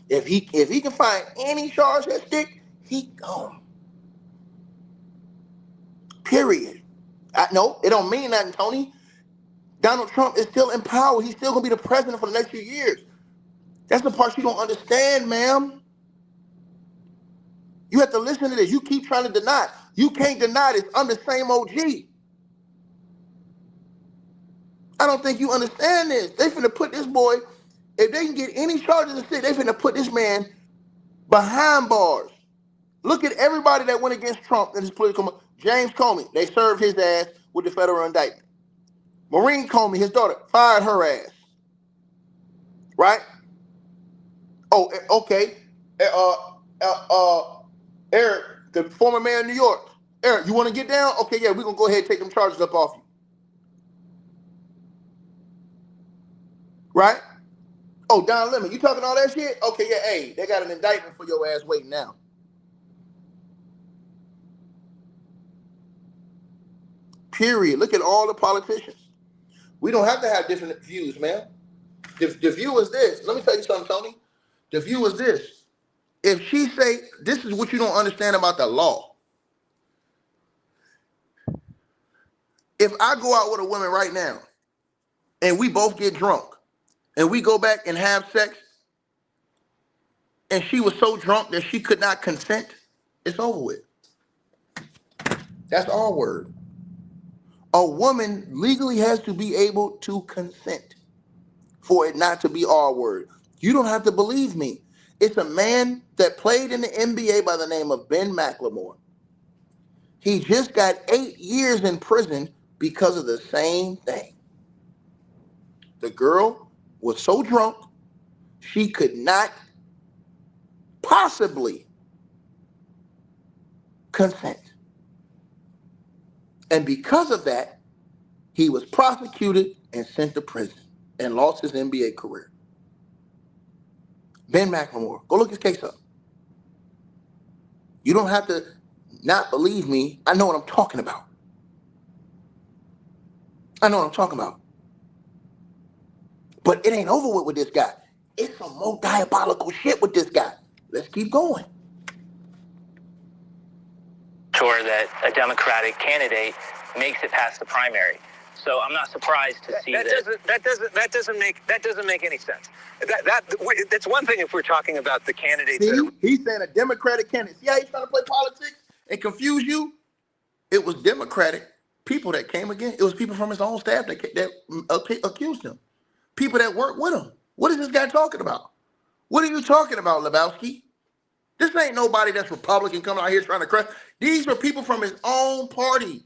If he can find any charge that stick, he gone. Period. No, it don't mean nothing, Tony. Donald Trump is still in power. He's still gonna be the president for the next few years. That's the part you don't understand, ma'am. You have to listen to this. You keep trying to deny it. You can't deny this. I'm the same OG. I don't think you understand this. They finna put this boy, if they can get any charges to stick, they finna put this man behind bars. Look at everybody that went against Trump in his political. James Comey, they served his ass with the federal indictment. Maureen Comey, his daughter, fired her ass. Right? Oh, okay. Eric, the former mayor of New York. Eric, you want to get down? Okay, yeah, we're going to go ahead and take them charges up off you. Right? Oh, Don Lemon, you talking all that shit? Okay, yeah, hey, they got an indictment for your ass waiting now. Period. Look at all the politicians. We don't have to have different views, man. The view is this. Let me tell you something, Tony. The view is this. If she say, this is what you don't understand about the law. If I go out with a woman right now and we both get drunk and we go back and have sex and she was so drunk that she could not consent, it's over with. That's our word. A woman legally has to be able to consent for it not to be our word. You don't have to believe me. It's a man that played in the NBA by the name of Ben McLemore. He just got 8 years in prison because of the same thing. The girl was so drunk, she could not possibly consent. And because of that, he was prosecuted and sent to prison and lost his NBA career. Ben McLemore, go look his case up. You don't have to not believe me. I know what I'm talking about. I know what I'm talking about. But it ain't over with this guy. It's some more diabolical shit with this guy. Let's keep going. Sure that a Democratic candidate makes it past the primary. So I'm not surprised to see that. That doesn't make any sense. That's one thing if we're talking about the candidates. See, he's saying a Democratic candidate. See how he's trying to play politics and confuse you? It was Democratic people that came again. It was people from his own staff that accused him. People that worked with him. What is this guy talking about? What are you talking about, Lebowski? This ain't nobody that's Republican coming out here trying to crush. These are people from his own party.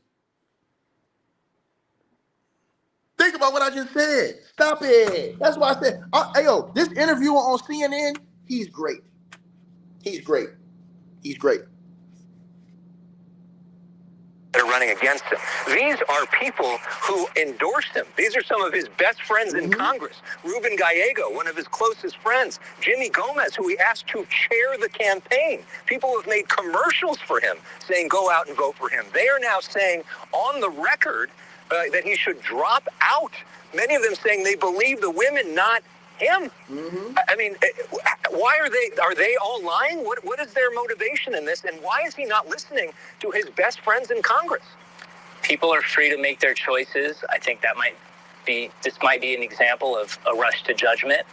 Think about what I just said. Stop it. That's why I said, hey, yo, this interviewer on CNN, he's great. He's great. He's great. That are running against him. These are people who endorsed him. These are some of his best friends in Congress. Ruben Gallego, one of his closest friends. Jimmy Gomez, who he asked to chair the campaign. People who have made commercials for him saying, go out and vote for him. They are now saying on the record that he should drop out. Many of them saying they believe the women, not him. I mean, why are they all lying? What is their motivation in this? And why is he not listening to his best friends in Congress? People are free to make their choices. I think this might be an example of a rush to judgment.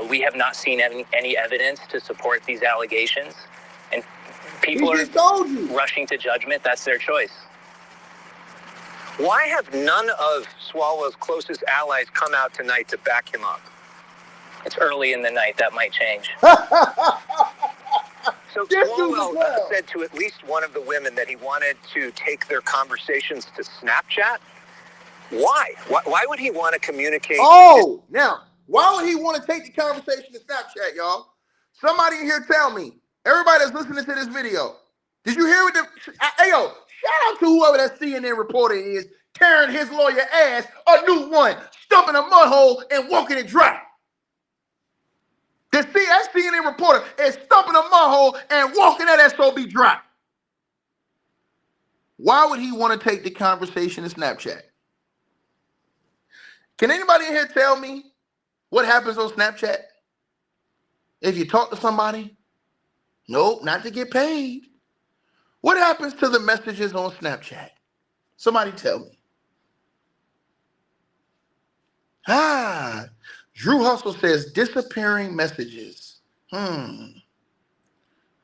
We have not seen any evidence to support these allegations. And people are rushing to judgment. That's their choice. Why have none of Swalwell's closest allies come out tonight to back him up? It's early in the night. That might change. So Swalwell said to at least one of the women that he wanted to take their conversations to Snapchat. Why? Why would he want to communicate? Oh, now, why would he want to take the conversation to Snapchat, y'all? Somebody in here tell me. Everybody that's listening to this video. Did you hear what hey, yo, shout out to whoever that CNN reporter is tearing his lawyer ass a new one, stumping a mud hole and walking it dry. That CNN reporter is stumping a mud and walking that SOB dry. Why would he want to take the conversation to Snapchat? Can anybody in here tell me what happens on Snapchat? If you talk to somebody? Nope, not to get paid. What happens to the messages on Snapchat? Somebody tell me. Drew Hustle says disappearing messages.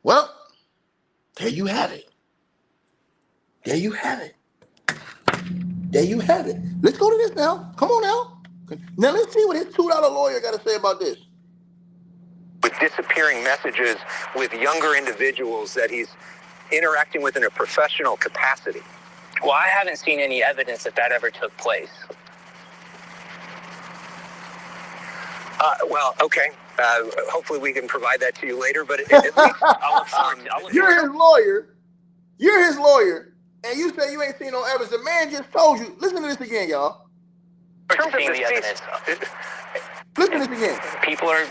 Well, there you have it. There you have it. There you have it. Let's go to this now. Come on now. Now let's see what his $2 lawyer got to say about this. With disappearing messages with younger individuals that he's interacting with in a professional capacity. Well, I haven't seen any evidence that that ever took place. Okay. Hopefully we can provide that to you later, but at least I'll look forward to You're his lawyer. You're his lawyer. And you say you ain't seen no evidence. The man just told you. Listen to this again, y'all. seeing the evidence. Listen to this again. People are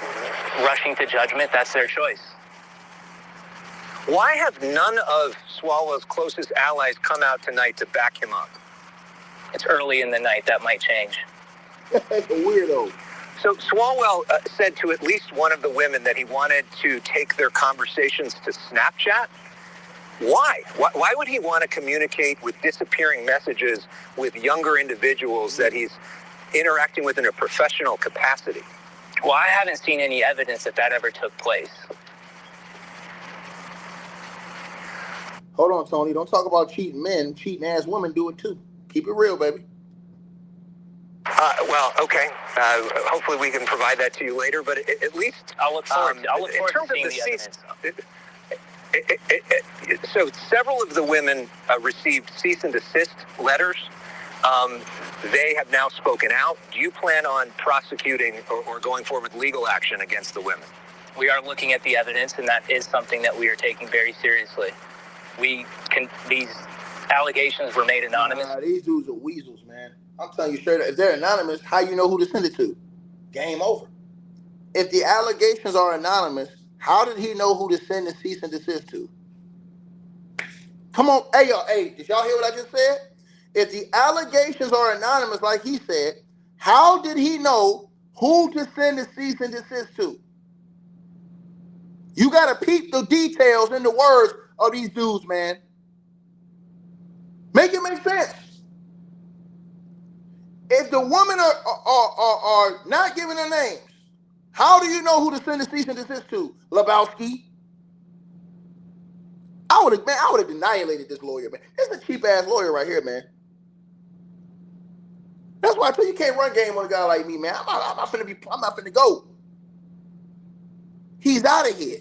rushing to judgment. That's their choice. Why have none of Swalwell's closest allies come out tonight to back him up? It's early in the night. That might change. That's a weirdo. So Swalwell said to at least one of the women that he wanted to take their conversations to Snapchat. Why? Why would he want to communicate with disappearing messages with younger individuals that he's interacting with in a professional capacity? Well, I haven't seen any evidence that that ever took place. Hold on, Tony. Don't talk about cheating men. Cheating ass women do it too. Keep it real, baby. Okay. Hopefully we can provide that to you later, but at least I'll look forward to seeing the evidence. So several of the women received cease and desist letters. They have now spoken out. Do you plan on prosecuting or going forward with legal action against the women? We are looking at the evidence, and that is something that we are taking very seriously. These allegations were made anonymous. These dudes are weasels, man. I'm telling you straight up. If they're anonymous, how you know who to send it to? Game over. If the allegations are anonymous, how did he know who to send the cease and desist to? Come on. Hey, y'all. Hey, did y'all hear what I just said? If the allegations are anonymous, like he said, how did he know who to send the cease and desist to? You got to peep the details in the words of these dudes, man. Make it make sense. If the women are not giving their names, how do you know who to send the cease and desist to? Lebowski? I would have annihilated this lawyer, man. This is a cheap ass lawyer right here, man. That's why I tell you can't run game on a guy like me, man. I'm not finna go. He's out of here.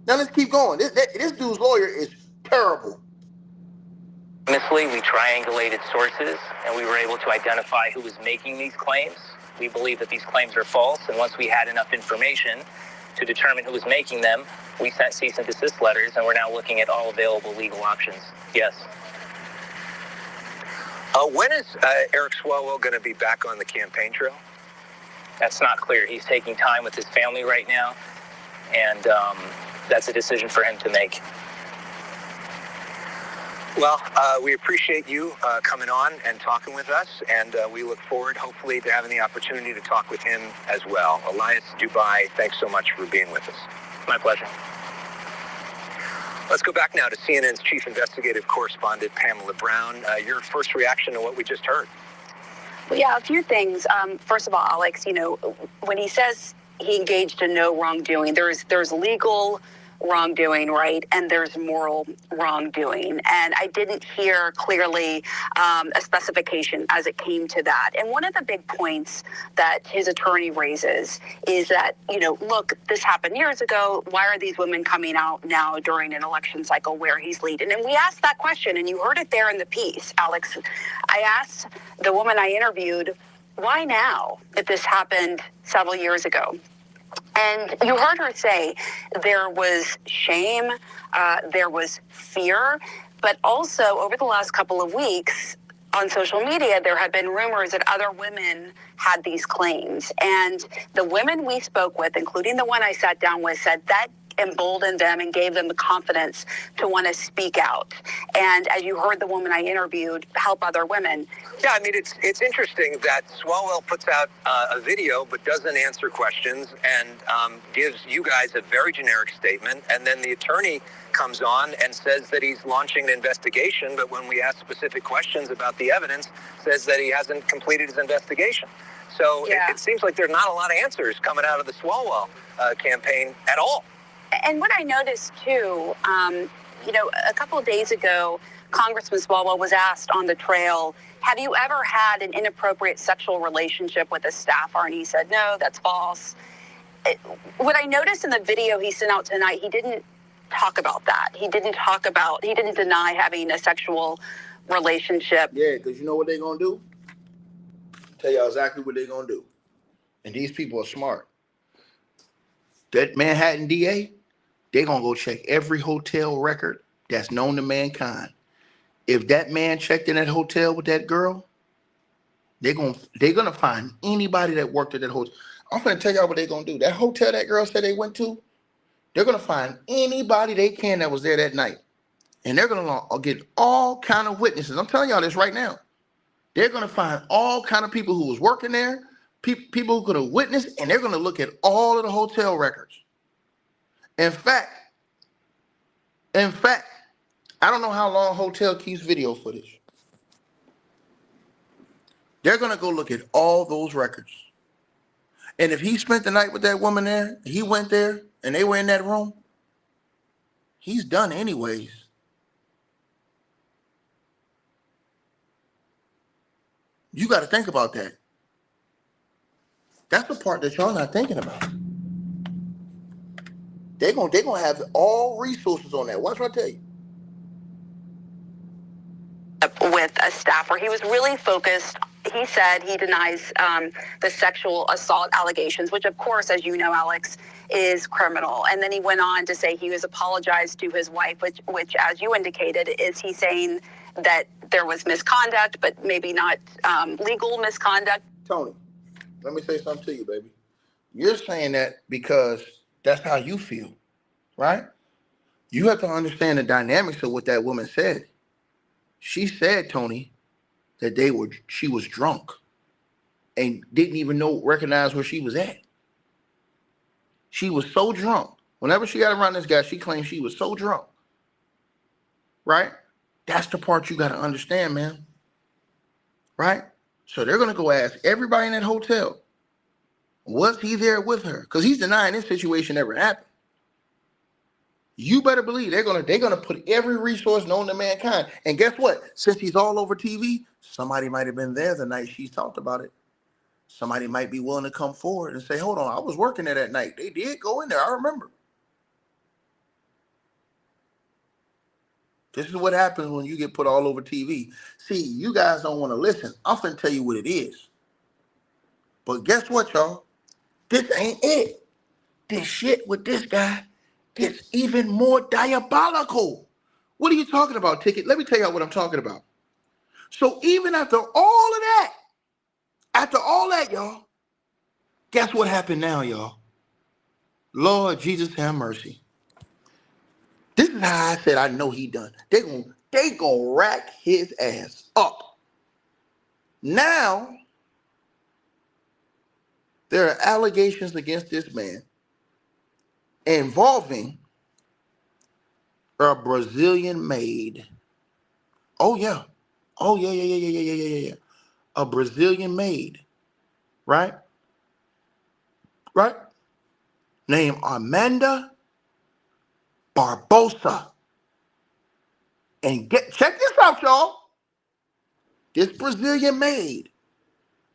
Now let's keep going. This dude's lawyer is terrible. Honestly, we triangulated sources, and we were able to identify who was making these claims. We believe that these claims are false, and once we had enough information to determine who was making them, we sent cease and desist letters, and we're now looking at all available legal options. Yes. When is Eric Swalwell going to be back on the campaign trail? That's not clear. He's taking time with his family right now, and that's a decision for him to make. Well, we appreciate you coming on and talking with us, and we look forward, hopefully, to having the opportunity to talk with him as well. Elias Dubai, thanks so much for being with us. My pleasure. Let's go back now to CNN's chief investigative correspondent, Pamela Brown. Your first reaction to what we just heard? Well, yeah, a few things. First of all, Alex, when he says he engaged in no wrongdoing, there's legal wrongdoing, right? And there's moral wrongdoing. And I didn't hear clearly a specification as it came to that. And one of the big points that his attorney raises is that, look, this happened years ago. Why are these women coming out now during an election cycle where he's leading? And we asked that question, and you heard it there in the piece, Alex. I asked the woman I interviewed, why now if this happened several years ago? And you heard her say there was shame, there was fear, but also over the last couple of weeks, on social media, there had been rumors that other women had these claims. And the women we spoke with, including the one I sat down with, said that emboldened them and gave them the confidence to want to speak out. And as you heard the woman I interviewed help other women. Yeah, I mean, it's interesting that Swalwell puts out a video but doesn't answer questions and gives you guys a very generic statement. And then the attorney comes on and says that he's launching an investigation. But when we ask specific questions about the evidence, says that he hasn't completed his investigation. So Yeah. it seems like there's not a lot of answers coming out of the Swalwell campaign at all. And what I noticed too, a couple of days ago, Congressman Swalwell was asked on the trail, have you ever had an inappropriate sexual relationship with a staffer? And he said, no, that's false. What I noticed in the video he sent out tonight, he didn't talk about that. He didn't deny having a sexual relationship. Yeah, because you know what they're going to do? Tell y'all exactly what they're going to do. And these people are smart. That Manhattan DA, they're going to go check every hotel record that's known to mankind. If that man checked in that hotel with that girl, they're gonna find anybody that worked at that hotel. I'm going to tell y'all what they're going to do. That hotel that girl said they went to, they're going to find anybody they can that was there that night. And they're going to get all kind of witnesses. I'm telling y'all this right now. They're going to find all kind of people who was working there, people who could have witnessed, and they're going to look at all of the hotel records. In fact, I don't know how long hotel keeps video footage. They're going to go look at all those records. And if he spent the night with that woman there, he went there, and they were in that room, he's done anyways. You got to think about that. That's the part that y'all not thinking about. They're gonna have all resources on that. Watch what I tell you. With a staffer, he was really focused. He said he denies the sexual assault allegations, which, of course, as you know, Alex, is criminal. And then he went on to say he was apologized to his wife, which, as you indicated, is he saying that there was misconduct, but maybe not legal misconduct. Tony, let me say something to you, baby. You're saying that because that's how you feel, right? You have to understand the dynamics of what that woman said. She said, Tony, that she was drunk and didn't even recognize where she was at. She was so drunk. Whenever she got around this guy, she claimed she was so drunk. Right? That's the part you got to understand, man. Right? So they're going to go ask everybody in that hotel, was he there with her? Because he's denying this situation ever happened. You better believe they're gonna put every resource known to mankind. And guess what? Since he's all over TV, somebody might have been there the night she talked about it. Somebody might be willing to come forward and say, hold on, I was working there that night. They did go in there, I remember. This is what happens when you get put all over TV. See, you guys don't want to listen. I'm finna tell you what it is. But guess what, y'all? This ain't it. This shit with this guy gets even more diabolical. What are you talking about, Ticket? Let me tell y'all what I'm talking about. So even after all of that, y'all, guess what happened now, y'all? Lord Jesus have mercy. This is how I said I know he done. They gonna rack his ass up. Now, there are allegations against this man involving a Brazilian maid. Oh yeah. A Brazilian maid, right? Right? Named Amanda Barbosa. And check this out, y'all. This Brazilian maid,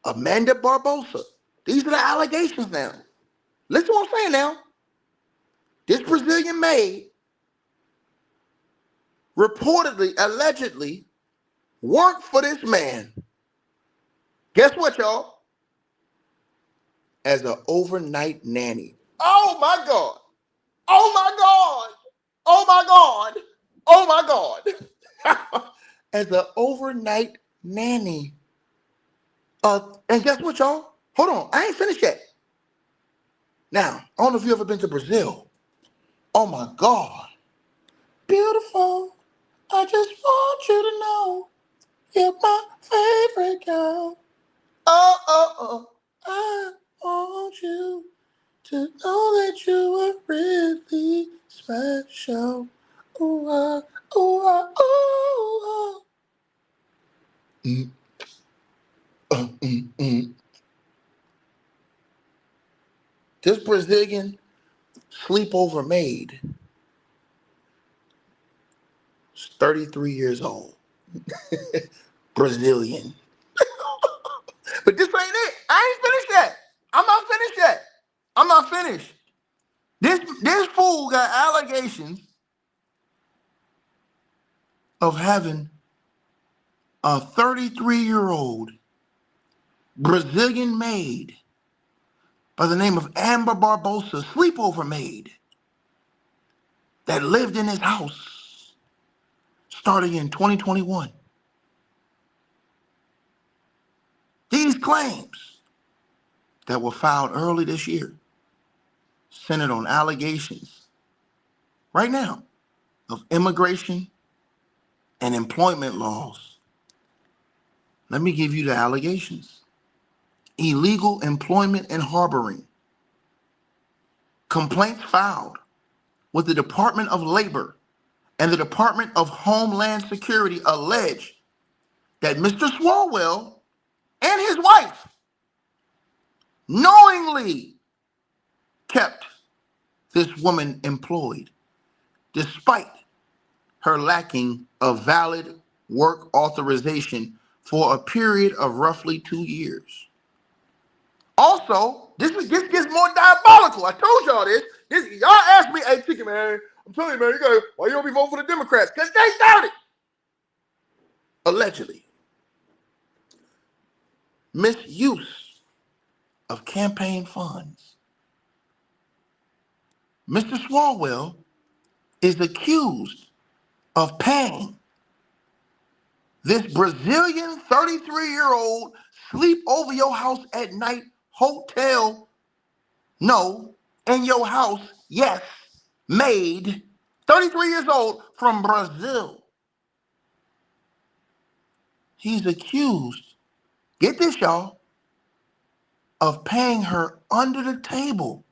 Amanda Barbosa. These are the allegations now. Listen to what I'm saying now. This Brazilian maid reportedly, allegedly, worked for this man. Guess what, y'all? As an overnight nanny. Oh my God. Oh my God. Oh my God. Oh my God. As an overnight nanny. And guess what, y'all? Hold on, I ain't finished yet. Now, I don't know if you ever been to Brazil. Oh my God. Beautiful. I just want you to know you're my favorite girl. Oh. I want you to know that you are really special. Ooh, ooh, ooh. Mm, mm. This Brazilian sleepover maid is 33 years old. Brazilian. But this ain't it. I ain't finished yet. I'm not finished yet. I'm not finished. This fool got allegations of having a 33-year-old Brazilian maid by the name of Amber Barbosa, sleepover maid, that lived in his house starting in 2021. These claims that were filed early this year centered on allegations right now of immigration and employment laws. Let me give you the allegations. Illegal employment and harboring. Complaints filed with the Department of Labor and the Department of Homeland Security allege that Mr. Swalwell and his wife knowingly kept this woman employed despite her lacking of valid work authorization for a period of roughly 2 years. Also, this gets more diabolical. I told y'all this. Y'all asked me, hey, Chicken Man, I'm telling you, man, why you don't be voting for the Democrats? Because they started. Allegedly. Misuse of campaign funds. Mr. Swalwell is accused of paying this Brazilian 33-year-old sleep over your house at night hotel, no, in your house, yes, maid, 33 years old from Brazil. He's accused, get this, y'all, of paying her under the table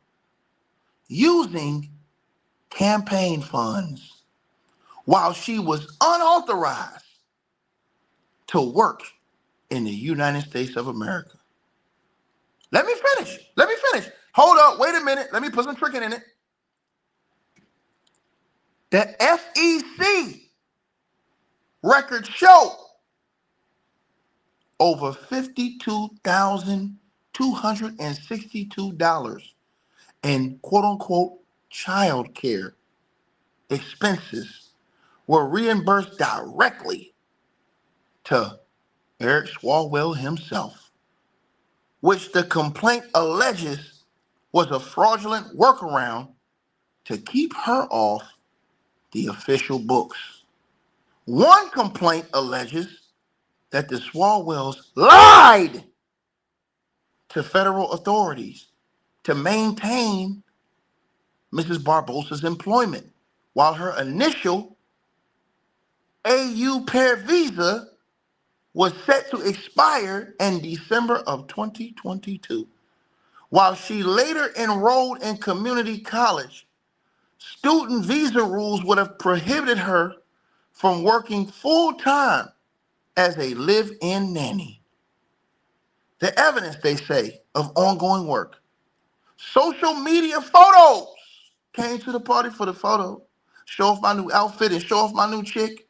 using campaign funds while she was unauthorized to work in the United States of America. Let me finish. Hold up, wait a minute. Let me put some tricking in it. The FEC records show over $52,262 in quote unquote child care expenses were reimbursed directly to Eric Swalwell himself, which the complaint alleges was a fraudulent workaround to keep her off the official books. One complaint alleges that the Swalwells lied to federal authorities to maintain Mrs. Barbosa's employment, while her initial AU pair visa was set to expire in December of 2022. While she later enrolled in community college, student visa rules would have prohibited her from working full-time as a live-in nanny. The evidence, they say, of ongoing work. Social media photos. Came to the party for the photo. Show off my new outfit and show off my new chick.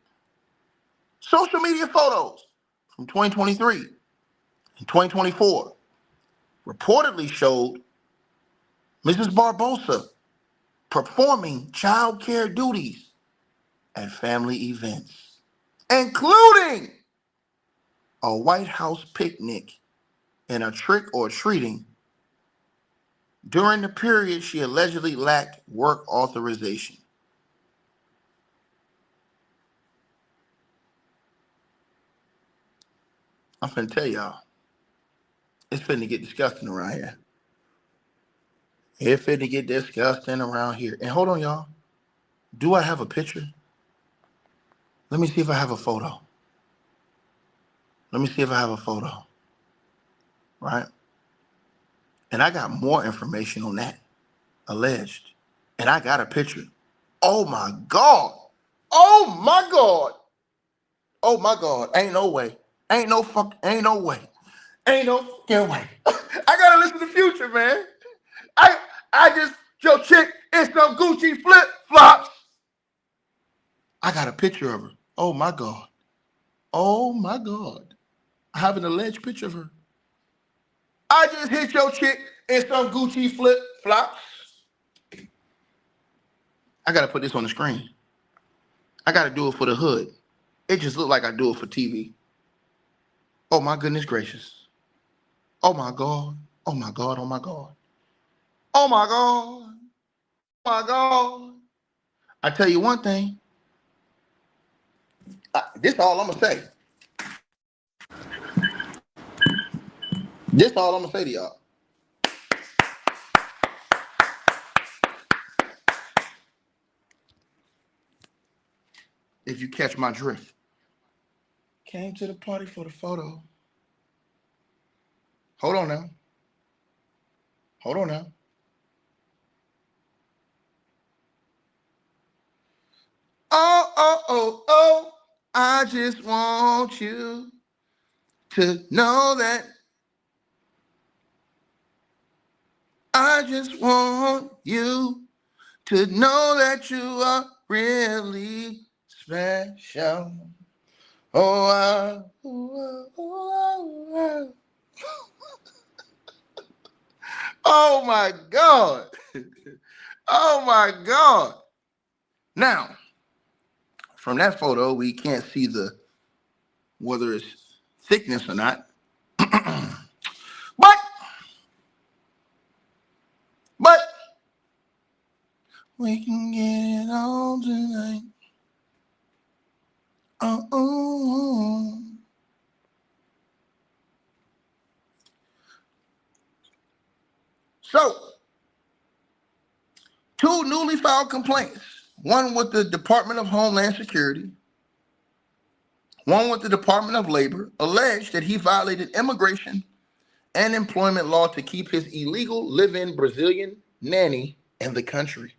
Social media photos from 2023 and 2024 reportedly showed Mrs. Barbosa performing child care duties at family events, including a White House picnic and a trick or treating during the period she allegedly lacked work authorization. I'm finna tell y'all, it's finna get disgusting around here. It's finna get disgusting around here. And hold on, y'all. Do I have a picture? Let me see if I have a photo. Let me see if I have a photo. Right? And I got more information on that. Alleged. And I got a picture. Oh my God. Oh my God. Oh my God. Ain't no way. Ain't no way. Ain't no fucking way. I gotta listen to Future, man. I just, your chick in some Gucci flip flops. I got a picture of her. Oh my God. Oh my God. I have an alleged picture of her. I just hit your chick in some Gucci flip flops. I gotta put this on the screen. I gotta do it for the hood. It just looked like I do it for TV. Oh my goodness gracious. Oh my God. Oh my God. Oh my God. Oh my God. Oh my God. I tell you one thing. This all I'm gonna say. This all I'm gonna say to y'all. If you catch my drift. Came to the party for the photo. Hold on now. Hold on now. Oh, oh, oh, oh. I just want you to know that. I just want you to know that you are really special. Oh, oh my God. Oh my God. Now, from that photo, we can't see whether it's thickness or not. But we can get it on tonight. Oh. So, 2 newly filed complaints, one with the Department of Homeland Security, one with the Department of Labor, alleged that he violated immigration and employment law to keep his illegal live-in Brazilian nanny in the country.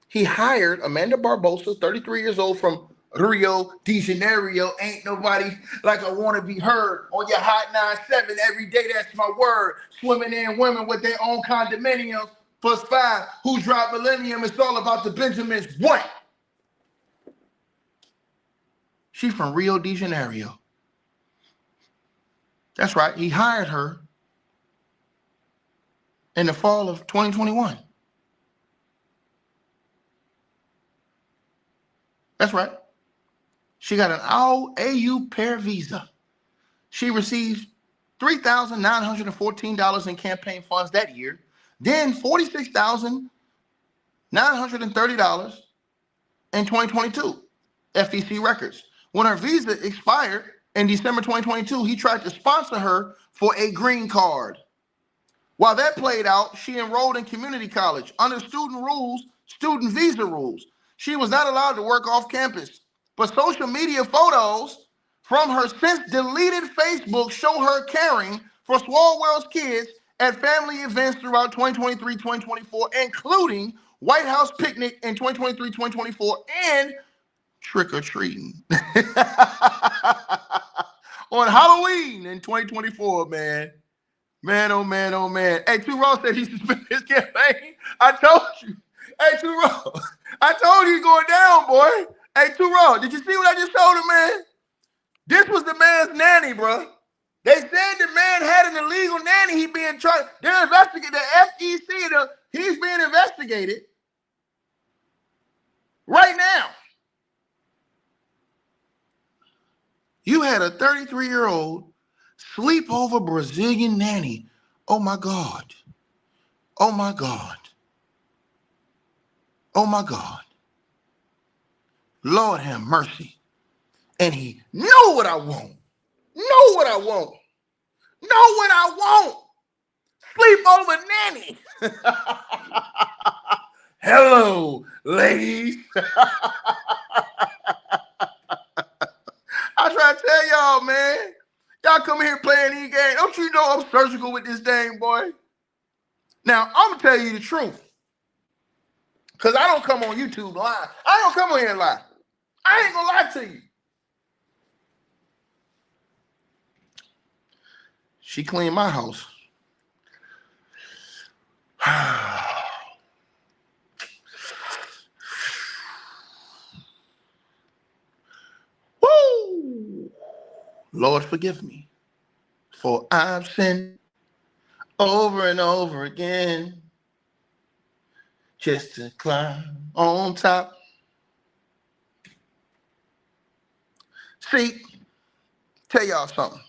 He hired Amanda Barbosa, 33 years old, from Rio de Janeiro. Ain't nobody like I want to be heard on your hot 97 every day. That's my word. Swimming in women with their own condominiums, +5. Who dropped Millennium? It's all about the Benjamins. What? She's from Rio de Janeiro. That's right. He hired her in the fall of 2021. That's right. She got an AU pair visa. She received $3,914 in campaign funds that year, then $46,930 in 2022, FEC records. When her visa expired in December 2022, he tried to sponsor her for a green card. While that played out, she enrolled in community college under student visa rules. She was not allowed to work off campus, but social media photos from her since deleted Facebook show her caring for Swalwell's kids at family events throughout 2023-2024, including White House picnic in 2023-2024 and trick-or-treating on Halloween in 2024, man. Man, oh man, oh man. Hey, Two Raw said he suspended his campaign. I told you. Hey, Two Raw. I told you he's going down, boy. Hey, Two Raw, did you see what I just told him, man? This was the man's nanny, bro. They said the man had an illegal nanny. He being charged. They're investigating the FEC. He's being investigated right now. You had a 33-year-old sleepover Brazilian nanny. Oh my God. Oh my God. Oh my God. Lord have mercy. And he knew what I want. Know what I want. Know what I want. Sleepover nanny. Hello, ladies. I try to tell y'all, man. Y'all come here playing these games. Don't you know I'm surgical with this thing, boy? Now, I'm going to tell you the truth. Because I don't come on YouTube lying. I don't come on here and lie. I ain't going to lie to you. She cleaned my house. Woo! Lord, forgive me, for I've sinned over and over again just to climb on top. See, tell y'all something.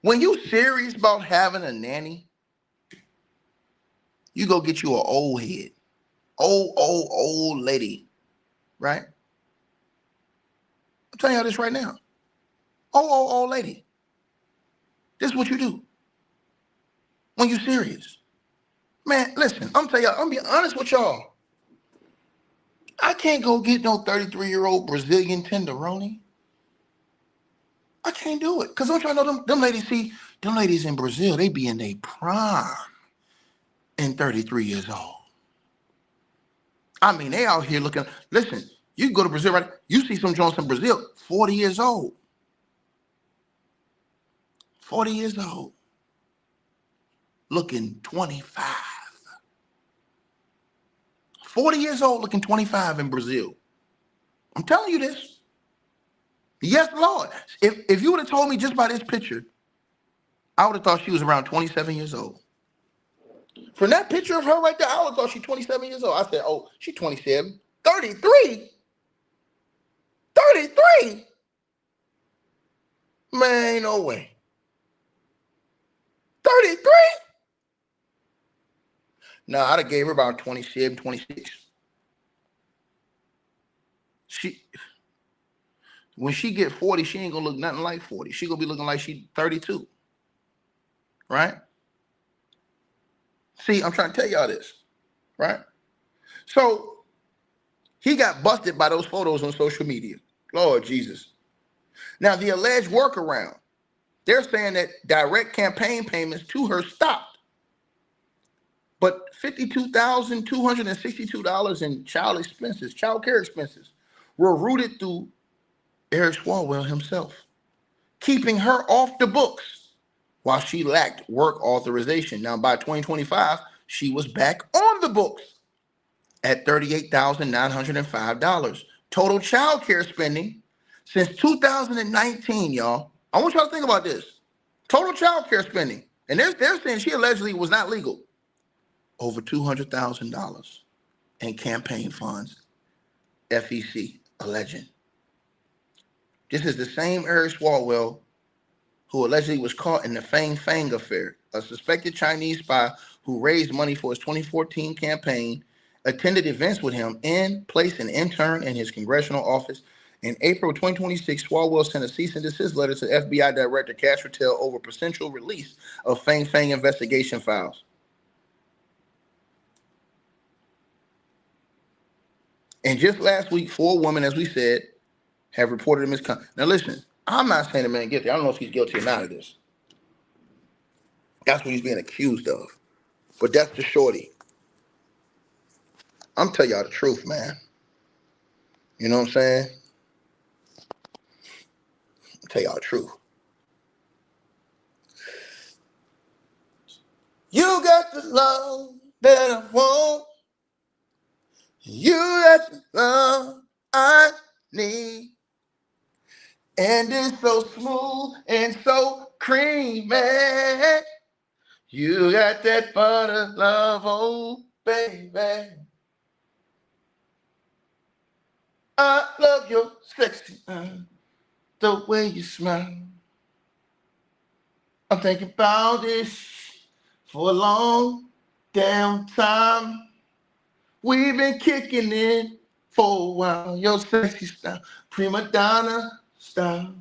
When you serious about having a nanny, you go get you an old head. Old lady, right? I'm telling y'all this right now. Old lady. This is what you do when you serious. Man, listen, I'm telling y'all, I'm being honest with y'all. I can't go get no 33-year-old Brazilian tenderoni. I can't do it. Because don't y'all know them ladies, see, them ladies in Brazil, they be in their prime and 33 years old. I mean, they out here looking, listen, you can go to Brazil, right? You see some Jones in Brazil, 40 years old. 40 years old. Looking 25. 40 years old looking 25 in Brazil. I'm telling you this. Yes, Lord. If you would have told me just by this picture, I would have thought she was around 27 years old. From that picture of her right there, I would have thought she's 27 years old. I said, oh, she's 27. 33? 33? Man, no way. 33? No, I'd have gave her about 27, 26. When she get 40, she ain't gonna look nothing like 40. She gonna be looking like she 32. Right? See, I'm trying to tell y'all this. Right? So he got busted by those photos on social media. Lord Jesus. Now, the alleged workaround, they're saying that direct campaign payments to her stopped. But $52,262 in child care expenses, were routed through Eric Swalwell himself, keeping her off the books while she lacked work authorization. Now, by 2025, she was back on the books at $38,905. Total child care spending since 2019, y'all. I want y'all to think about this. Total child care spending. And they're saying she allegedly was not legal. Over $200,000 in campaign funds. FEC, alleged. This is the same Eric Swalwell who allegedly was caught in the Fang Fang affair, a suspected Chinese spy who raised money for his 2014 campaign, attended events with him, and placed an intern in his congressional office. In April 2026, Swalwell sent a cease and desist letter to FBI Director Cash Patel over potential release of Fang Fang investigation files. And just last week, 4 women, as we said, have reported misconduct. Now listen, I'm not saying the man guilty. I don't know if he's guilty or not of this. That's what he's being accused of. But that's the shorty. I'm telling y'all the truth, man. You know what I'm saying? I'll tell y'all the truth. You got the love that I want. You got the love I need. And it's so smooth and so creamy. You got that butter love, oh baby. I love your sexy, the way you smile. I'm thinking about this for a long damn time. We've been kicking it for a while. Your sexy style, prima donna style.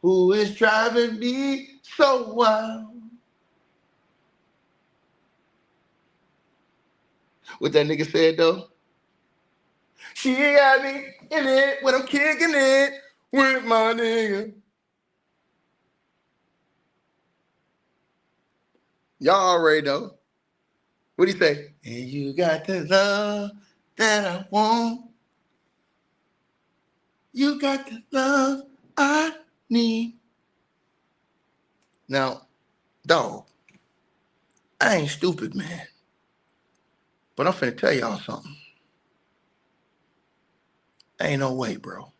who is driving me so wild. What that nigga said though? She got me in it when I'm kicking it with my nigga. Y'all already know. What'd he say? And you got the love that I want. You got the love I need. Now, dog, I ain't stupid, man. But I'm finna tell y'all something. Ain't no way, bro.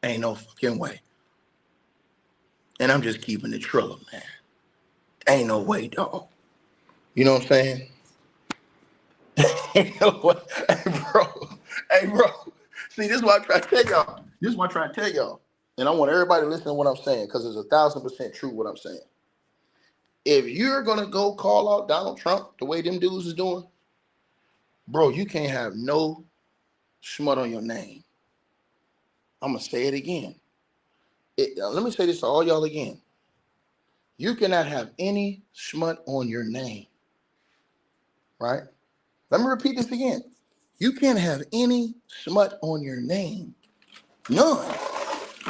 Ain't no fucking way. And I'm just keeping it triller, man. Ain't no way, dog. You know what I'm saying? Ain't no way. Hey, bro. Hey, bro. See, this is what I'm trying to tell y'all. This is what I'm trying to tell y'all. And I want everybody to listen to what I'm saying because it's 1,000% true what I'm saying. If you're going to go call out Donald Trump the way them dudes is doing, bro, you can't have no smut on your name. I'm going to say it again. Let me say this to all y'all again. You cannot have any smut on your name, right? Let me repeat this again. You can't have any smut on your name, none,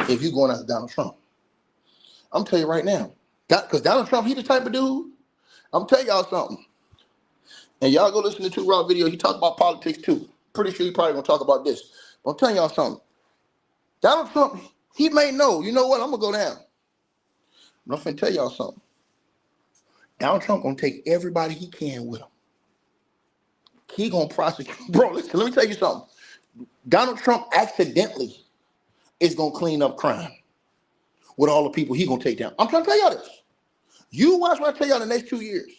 if you're going after Donald Trump. I'm telling you right now, because Donald Trump, he the type of dude, I'm telling y'all something. And y'all go listen to Two Raw video. He talk about politics too. Pretty sure he probably gonna talk about this. But I'm telling y'all something. Donald Trump, he may know, you know what, I'm gonna go down. But I'm finna tell y'all something. Donald Trump gonna take everybody he can with him. He gonna prosecute. Bro, listen, let me tell you something. Donald Trump accidentally is gonna clean up crime with all the people he gonna take down. I'm trying to tell y'all this. You watch what I tell y'all in the next 2 years.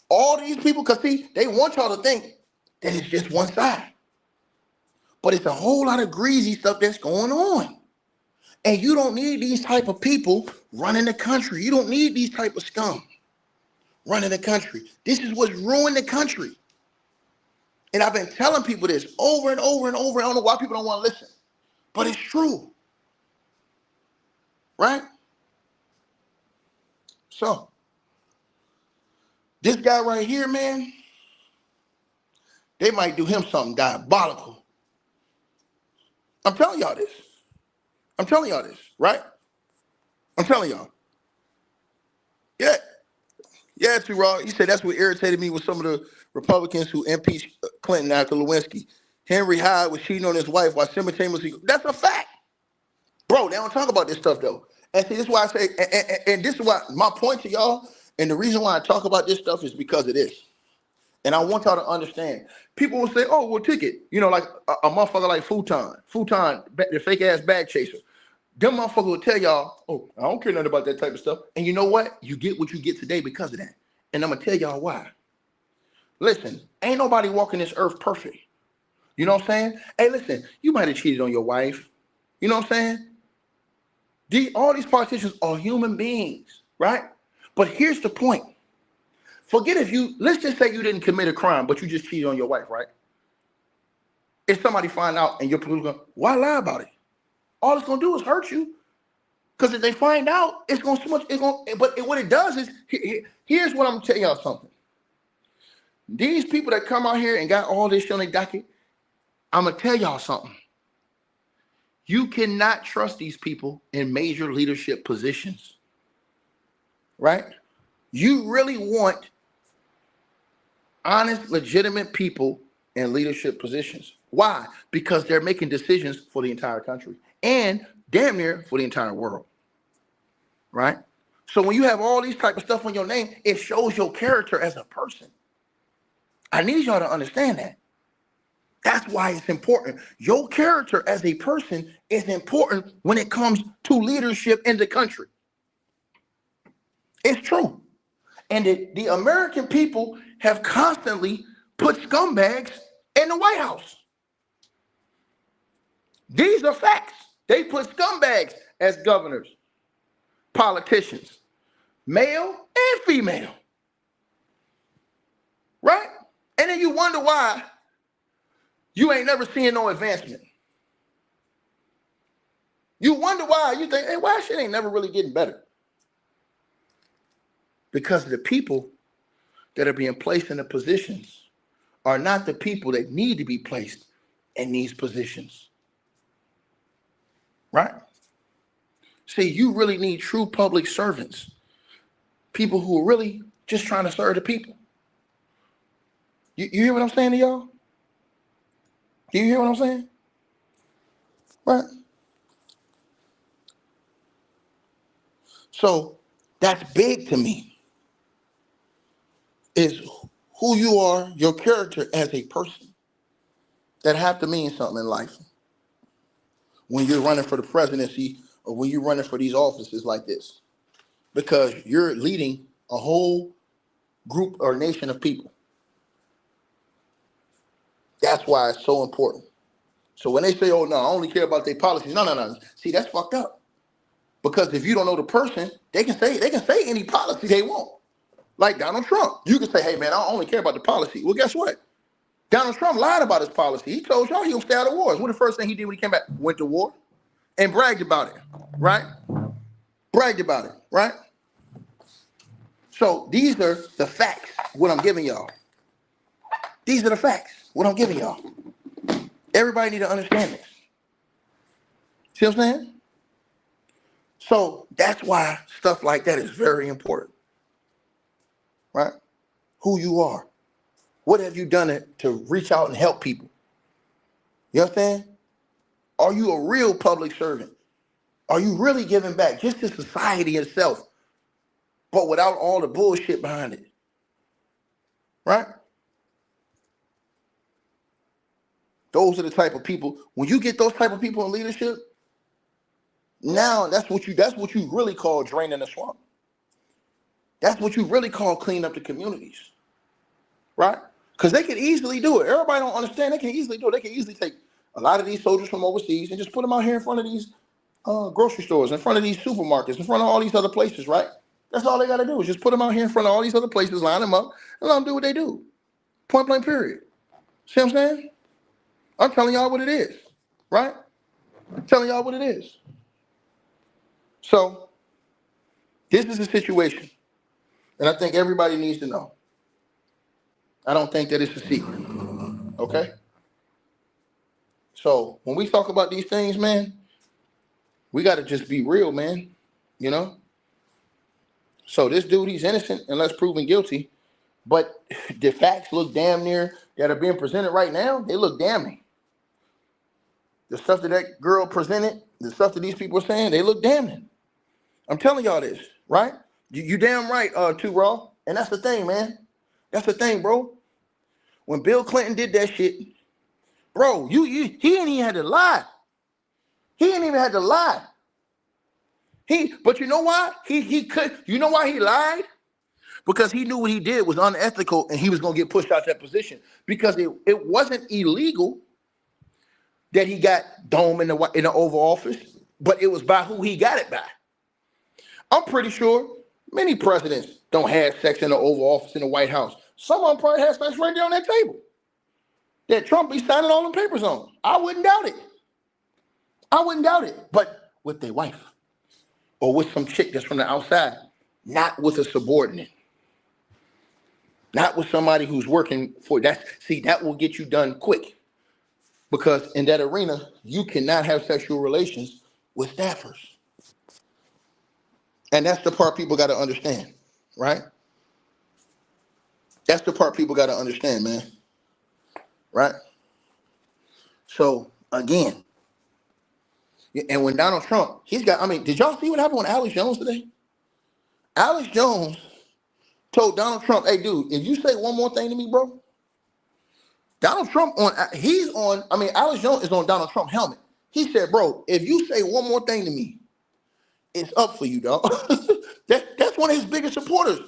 All these people, because see, they want y'all to think that it's just one side. But it's a whole lot of greasy stuff that's going on. And you don't need these type of people running the country. You don't need these type of scum running the country. This is what's ruined the country. And I've been telling people this over and over and over. I don't know why people don't want to listen. But it's true. Right? So, this guy right here, man, they might do him something diabolical. I'm telling y'all this. I'm telling y'all this, right? I'm telling y'all. Yeah. Yeah, T-Raw. You said that's what irritated me with some of the Republicans who impeached Clinton after Lewinsky. Henry Hyde was cheating on his wife while simultaneously. That's a fact. Bro, they don't talk about this stuff, though. And see, this is why I say, and this is why my point to y'all, and the reason why I talk about this stuff is because of this. And I want y'all to understand. People will say, oh, well, ticket. You know, like a motherfucker like Futon, the fake-ass bag chaser. Them motherfuckers will tell y'all, oh, I don't care nothing about that type of stuff. And you know what? You get what you get today because of that. And I'm going to tell y'all why. Listen, ain't nobody walking this earth perfect. You know what I'm saying? Hey, listen, you might have cheated on your wife. You know what I'm saying? All these politicians are human beings, right? But here's the point. Forget let's just say you didn't commit a crime, but you just cheated on your wife, right? If somebody find out and you're going, why lie about it? All it's going to do is hurt you. Because if they find out, it's going to so much, but what it does is, here's what I'm going to tell y'all something. These people that come out here and got all this shit on their docket, I'm going to tell y'all something. You cannot trust these people in major leadership positions, right? You really want honest, legitimate people in leadership positions. Why? Because they're making decisions for the entire country and damn near for the entire world, right? So when you have all these type of stuff on your name, it shows your character as a person. I need y'all to understand that. That's why it's important. Your character as a person is important when it comes to leadership in the country. It's true. And the American people have constantly put scumbags in the White House. These are facts. They put scumbags as governors, politicians, male and female. Right? And then you wonder why you ain't never seen no advancement. You wonder why. You think, hey, why shit ain't never really getting better? Because the people that are being placed in the positions are not the people that need to be placed in these positions. Right? See, you really need true public servants. People who are really just trying to serve the people. You hear what I'm saying to y'all? Do you hear what I'm saying? Right? So that's big to me, is who you are, your character as a person. That have to mean something in life. When you're running for the presidency or when you're running for these offices like this. Because you're leading a whole group or nation of people. That's why it's so important. So when they say, oh, no, I only care about their policies. No. See, that's fucked up. Because if you don't know the person, they can say any policy they want. Like Donald Trump. You can say, hey, man, I only care about the policy. Well, guess what? Donald Trump lied about his policy. He told y'all he was stay out of wars. What the first thing he did when he came back? Went to war and bragged about it, right? Bragged about it, right? So these are the facts, what I'm giving y'all. These are the facts, what I'm giving y'all. Everybody need to understand this. See what I'm saying? So that's why stuff like that is very important, right? Who you are. What have you done to reach out and help people? You understand? Are you a real public servant? Are you really giving back just to society itself, but without all the bullshit behind it? Right? Those are the type of people, when you get those type of people in leadership, now that's what you really call draining the swamp. That's what you really call clean up the communities. Right? Because they can easily do it. Everybody don't understand. They can easily do it. They can easily take a lot of these soldiers from overseas and just put them out here in front of these grocery stores, in front of these supermarkets, in front of all these other places, right? That's all they got to do is just put them out here in front of all these other places, line them up, and let them do what they do. Point blank, period. See what I'm saying? I'm telling y'all what it is, right? I'm telling y'all what it is. So, this is a situation, and I think everybody needs to know. I don't think that it's a secret, okay? So, when we talk about these things, man, we got to just be real, man, you know? So, this dude, he's innocent unless proven guilty, but the facts look damn near that are being presented right now, they look damning. The stuff that girl presented, the stuff that these people are saying, they look damning. I'm telling y'all this, right? You damn right, too, raw. And that's the thing, man. That's the thing, bro. When Bill Clinton did that shit, bro, he ain't even had to lie. He ain't even had to lie. But you know why? He could. You know why he lied? Because he knew what he did was unethical and he was gonna get pushed out that position. Because it wasn't illegal that he got dome in the Oval Office, but it was by who he got it by. I'm pretty sure many presidents don't have sex in the Oval Office in the White House. Some of them probably have sex right there on that table that Trump be signing all them papers on. I wouldn't doubt it. I wouldn't doubt it. But with their wife or with some chick that's from the outside, not with a subordinate, not with somebody who's working for that. See, that will get you done quick because in that arena, you cannot have sexual relations with staffers. And that's the part people got to understand, right? That's the part people got to understand, man. Right? So, again, and when Donald Trump, did y'all see what happened with Alex Jones today? Alex Jones told Donald Trump, hey, dude, if you say one more thing to me, bro, Alex Jones is on Donald Trump's helmet. He said, bro, if you say one more thing to me, it's up for you, dog. That's one of his biggest supporters.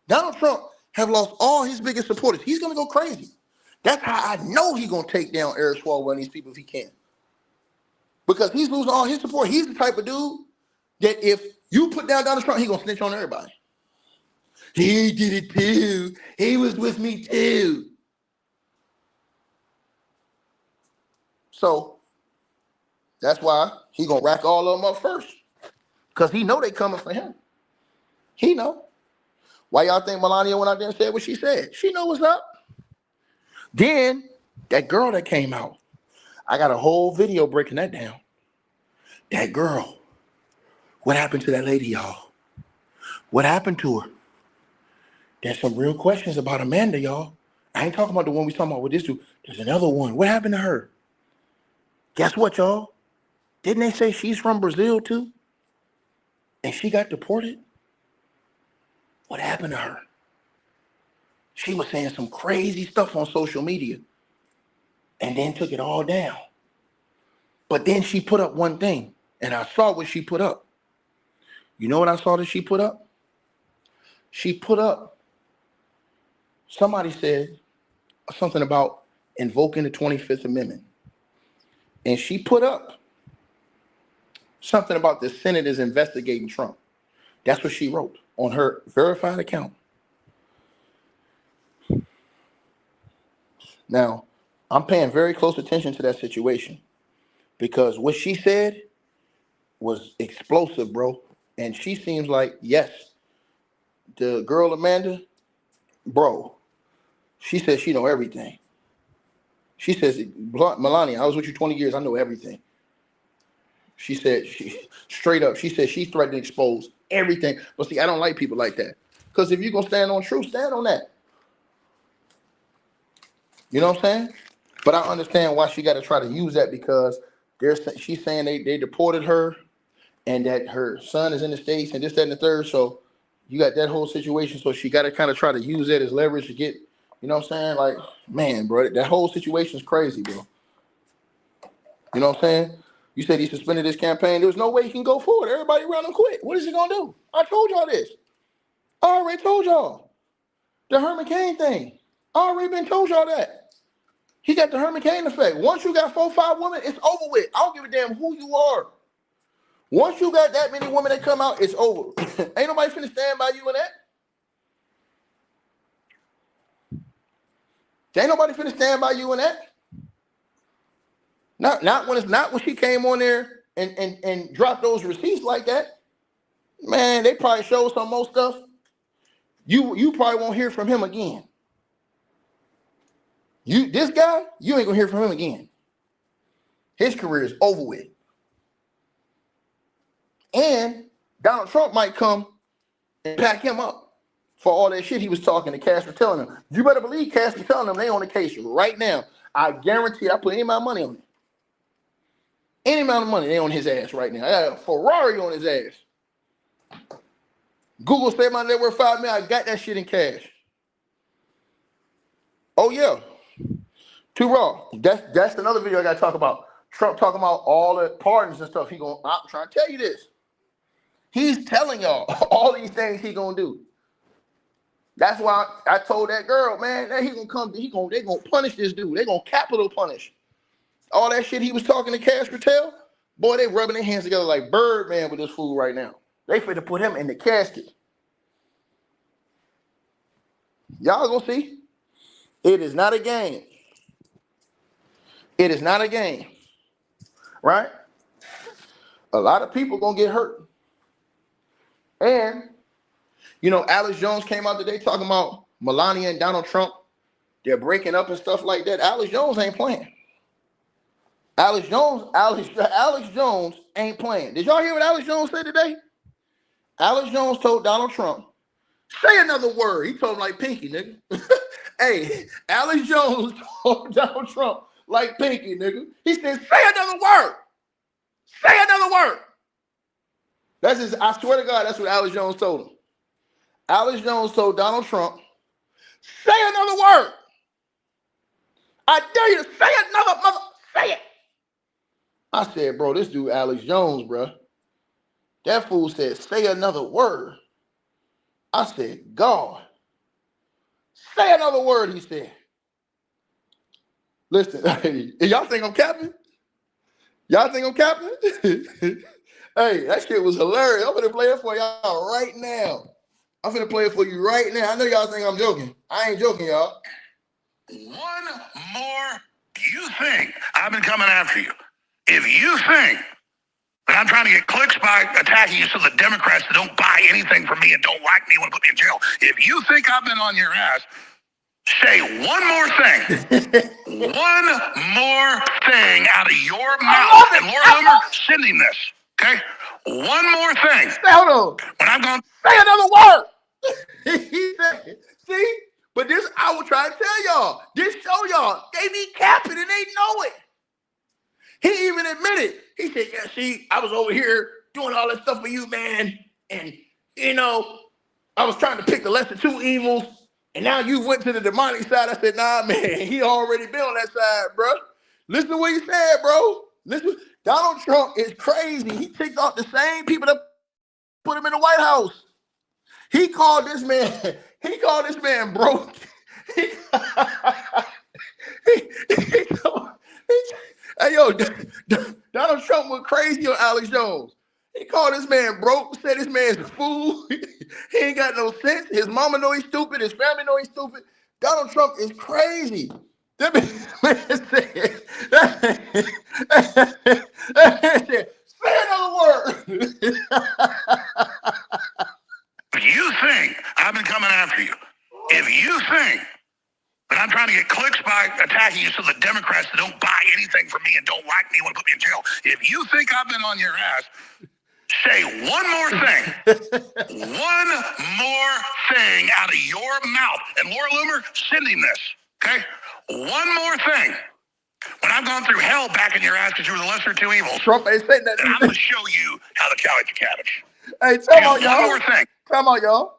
Donald Trump have lost all his biggest supporters. He's going to go crazy. That's how I know he's going to take down Eric Swalwell and these people if he can. Because he's losing all his support. He's the type of dude that if you put down Donald Trump, he's going to snitch on everybody. He did it too. He was with me too. So That's why he gonna rack all of them up first. Because he know they coming for him. He know. Why y'all think Melania went out there and said what she said? She know what's up. Then, that girl that came out, I got a whole video breaking that down. That girl, what happened to that lady, y'all? What happened to her? There's some real questions about Amanda, y'all. I ain't talking about the one we talking about with this dude. There's another one. What happened to her? Guess what, y'all? Didn't they say she's from Brazil, too? And she got deported? What happened to her? She was saying some crazy stuff on social media and then took it all down. But then she put up one thing, and I saw what she put up. You know what I saw that she put up? She put up, somebody said something about invoking the 25th Amendment. And she put up something about the Senate is investigating Trump. That's what she wrote on her verified account. Now, I'm paying very close attention to that situation because what she said was explosive, bro. And she seems like, yes, the girl Amanda, bro, she says she know everything. She says, Melania, I was with you 20 years. I know everything. She said, she straight up, she said she threatened to expose everything. But see, I don't like people like that. Because if you're going to stand on truth, stand on that. You know what I'm saying? But I understand why she got to try to use that because she's saying they deported her and that her son is in the States and this, that, and the third. So you got that whole situation. So she got to kind of try to use that as leverage to get, you know what I'm saying? Like, man, bro, that whole situation is crazy, bro. You know what I'm saying? You said he suspended his campaign. There was no way he can go forward. Everybody around him quit. What is he going to do? I told y'all this. I already told y'all. The Herman Cain thing. I already been told y'all that. He got the Herman Cain effect. Once you got 4 or 5 women, it's over with. I don't give a damn who you are. Once you got that many women that come out, it's over. Ain't nobody finna stand by you in that. Ain't nobody finna stand by you in that. Not when she came on there and dropped those receipts like that. Man, they probably showed some more stuff. You probably won't hear from him again. This guy, you ain't gonna hear from him again. His career is over with. And Donald Trump might come and pack him up for all that shit he was talking to Cash for telling him. You better believe Cash was telling them they on the case right now. I guarantee I put any amount of money on it. Any amount of money, they on his ass right now. I got a Ferrari on his ass. Google said my net worth $5 million. I got that shit in cash. Oh yeah. Too raw. That's another video I gotta talk about. Trump talking about all the pardons and stuff. I'm trying to tell you this. He's telling y'all all these things he gonna do. That's why I told that girl, man, that he gonna punish this dude. They gonna capital punish. All that shit he was talking to Cash Patel, boy, they rubbing their hands together like Birdman with this fool right now. They finna put him in the casket. Y'all gonna see. It is not a game. It is not a game. Right? A lot of people gonna get hurt. And, you know, Alex Jones came out today talking about Melania and Donald Trump. They're breaking up and stuff like that. Alex Jones ain't playing. Alex Jones ain't playing. Did y'all hear what Alex Jones said today? Alex Jones told Donald Trump, say another word. He told him like Pinky, nigga. Hey, Alex Jones told Donald Trump like Pinky, nigga. He said, say another word. Say another word. I swear to God, that's what Alex Jones told him. Alex Jones told Donald Trump, say another word. I dare you to say another say it. I said, bro, this dude Alex Jones, bro. That fool said, say another word. I said, God. Say another word, he said. Listen, y'all think I'm capping? Y'all think I'm capping? Hey, that shit was hilarious. I'm gonna play it for y'all right now. I'm gonna play it for you right now. I know y'all think I'm joking. I ain't joking, y'all. One more, you think I've been coming after you. If you think that I'm trying to get clicks by attacking you so the Democrats that don't buy anything from me and don't like me want to put me in jail, if you think I've been on your ass, say one more thing. One more thing out of your mouth. And Laura Loomer, sending this, okay? One more thing. Hold on. When I'm going, say another word. He said, see? But this, I was trying to tell y'all. This show y'all. They be capping and they know it. He even admitted. He said, yeah, see, I was over here doing all that stuff for you, man. And, you know, I was trying to pick the lesser two evils. And now you went to the demonic side. I said, nah, man, he already been on that side, bro. Listen to what he said, bro. Listen. Donald Trump is crazy. He ticked off the same people that put him in the White House. He called this man broke. Hey, yo, Donald Trump went crazy on Alex Jones. He called this man broke, said this man's a fool. He ain't got no sense. His mama know he's stupid. His family know he's stupid. Donald Trump is crazy. That man said, say another word. if you think I've been coming after you, if you think that I'm trying to get clicks by attacking you so the Democrats that don't buy anything from me and don't like me want to put me in jail, if you think I've been on your ass, say one more thing. One more thing out of your mouth. And Laura Loomer, sending this, okay? One more thing. When I've gone through hell back in your ass because you were the lesser two evils, Trump ain't saying that. then I'm going to show you how the cow eats the cabbage. Hey, tell on One y'all. more thing. Come on, y'all.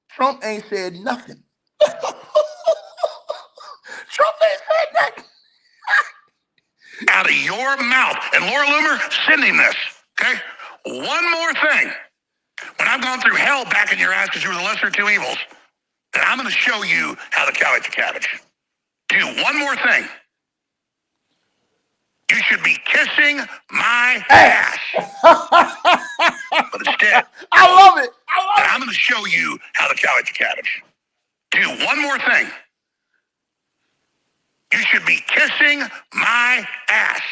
Trump ain't said nothing. Trump ain't said nothing. Out of your mouth. And Laura Loomer, sending this, okay? One more thing. When I've gone through hell back in your ass because you were the lesser two evils, then I'm going to show you how the cow eats the cabbage. Do one more thing. You should be kissing my ass. But instead, I love it. I'm going to show you how the cow eats the cabbage. Do one more thing. You should be kissing my ass.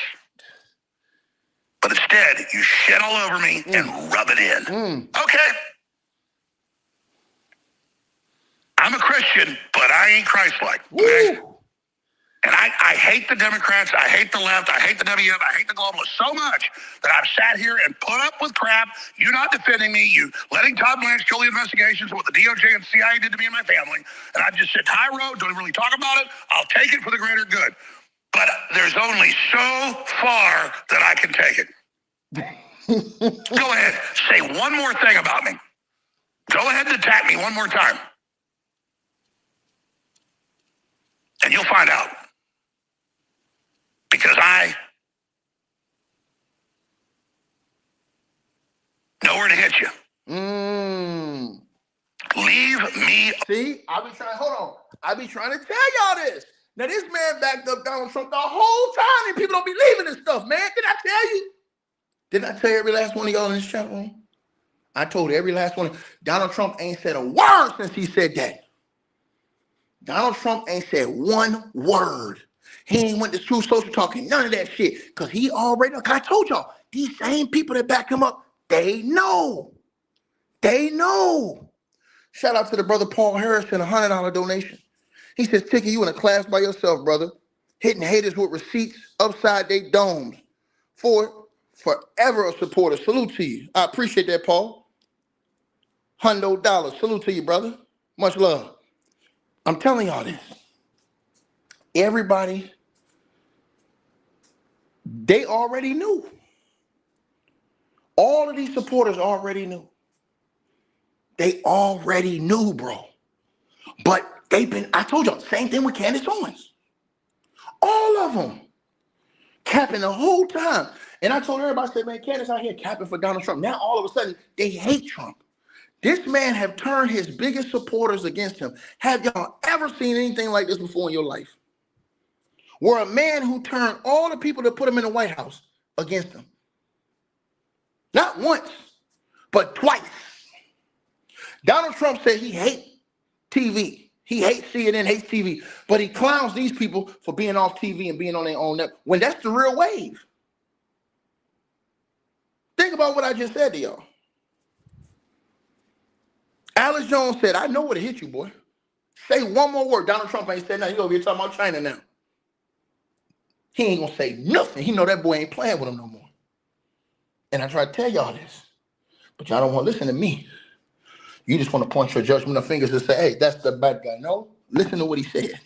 But instead, you shit all over me and rub it in. Okay. I'm a Christian, but I ain't Christ-like. Okay? And I hate the Democrats, I hate the left, I hate the WM, I hate the globalists so much that I've sat here and put up with crap, you not defending me, you letting Todd Blanche kill the investigations of what the DOJ and CIA did to me and my family, and I've just said, high road, don't really talk about it, I'll take it for the greater good. But there's only so far that I can take it. Go ahead, say one more thing about me. Go ahead and attack me one more time. And you'll find out. Because I know where to hit you. Leave me. See, I be trying to tell y'all this. Now, this man backed up Donald Trump the whole time, and people don't believe in this stuff, man. Did I tell you? Didn't I tell every last one of y'all in this chat room? I told every last one. Donald Trump ain't said a word since he said that. Donald Trump ain't said one word. He ain't went to True Social talking, none of that shit. Because he already, like I told y'all, these same people that back him up, they know. They know. Shout out to the brother Paul Harrison, $100 donation. He says, Ticky, you in a class by yourself, brother. Hitting haters with receipts upside their domes. Forever a supporter. Salute to you. I appreciate that, Paul. $100. Salute to you, brother. Much love. I'm telling y'all this. Everybody, they already knew. All of these supporters already knew. They already knew, bro. But I told y'all, same thing with Candace Owens. All of them. Capping the whole time. And I told everybody, I said, man, Candace out here capping for Donald Trump. Now all of a sudden, they hate Trump. This man have turned his biggest supporters against him. Have y'all ever seen anything like this before in your life? Where a man who turned all the people that put him in the White House against him. Not once, but twice. Donald Trump said he hates TV. He hates CNN, hates TV. But he clowns these people for being off TV and being on their own network. When that's the real wave. about what I just said to y'all. Alex Jones said, I know what to hit you, boy. Say one more word. Donald Trump ain't said nothing. He over here talking about China now. He ain't gonna say nothing. He know that boy ain't playing with him no more. And I try to tell y'all this, but y'all don't want to listen to me. You just want to point your judgment of fingers and say, hey, that's the bad guy. No, listen to what he said.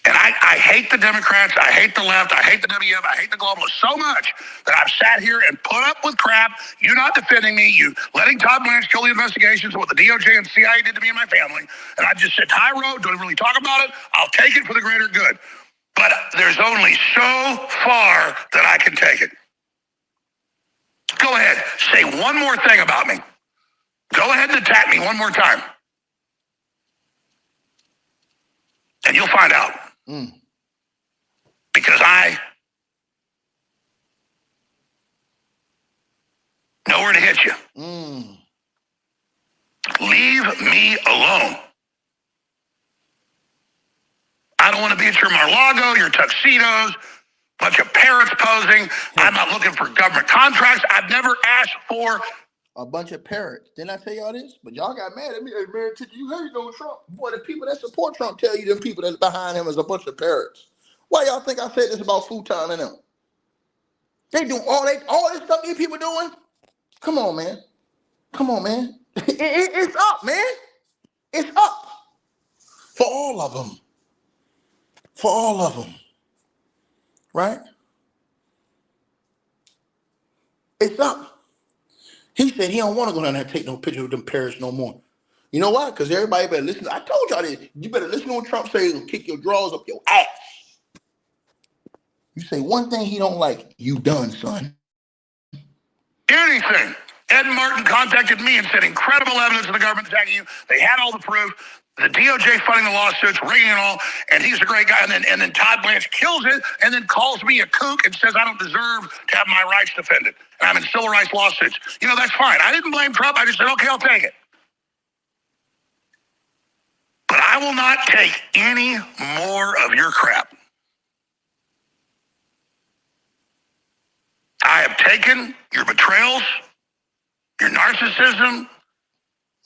And I hate the Democrats, I hate the left, I hate the WF, I hate the globalists so much that I've sat here and put up with crap. You not defending me, you letting Todd Blanche kill the investigations of what the DOJ and CIA did to me and my family. And I just sit high road, don't really talk about it. I'll take it for the greater good. But there's only so far that I can take it. Go ahead, say one more thing about me. Go ahead and attack me one more time. And you'll find out. Because I know where to hit you. Leave me alone. I don't want to be at your Mar-a-Lago, your tuxedos, bunch of parrots posing. I'm not looking for government contracts. I've never asked for a bunch of parrots. Didn't I tell y'all this? But y'all got mad at me. Hey, man, you hate Donald Trump. Boy, the people that support Trump tell you them people that's behind him is a bunch of parrots. Why y'all think I said this about Futon and them? They do all this stuff these people doing? Come on, man. Come on, man. It's up, man. It's up. For all of them. For all of them. Right? It's up. He said he don't want to go down there and take no picture of them parrots no more. You know why? Because everybody better listen. I told y'all this. You better listen to what Trump says and kick your drawers up your ass. You say one thing he don't like, you done, son. anything. Ed Martin contacted me and said incredible evidence of the government attacking you. They had all the proof. The DOJ funding the lawsuits, rigging it all, and he's a great guy. And then Todd Blanche kills it and then calls me a kook and says I don't deserve to have my rights defended. And I'm in civil rights lawsuits. You know, that's fine. I didn't blame Trump. I just said, okay, I'll take it. But I will not take any more of your crap. I have taken your betrayals, your narcissism,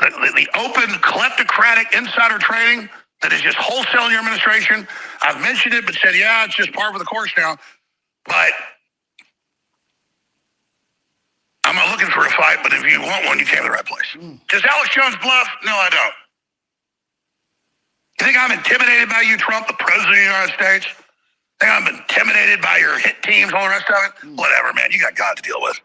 the open kleptocratic insider trading that is just wholesaling your administration. I've mentioned it, but said, yeah, it's just par for the course now. But I'm not looking for a fight, but if you want one, you came to the right place. Does Alex Jones bluff? No, I don't. You think I'm intimidated by you, Trump, the president of the United States? Think I'm intimidated by your hit teams, all the rest of it? Whatever, man. You got God to deal with.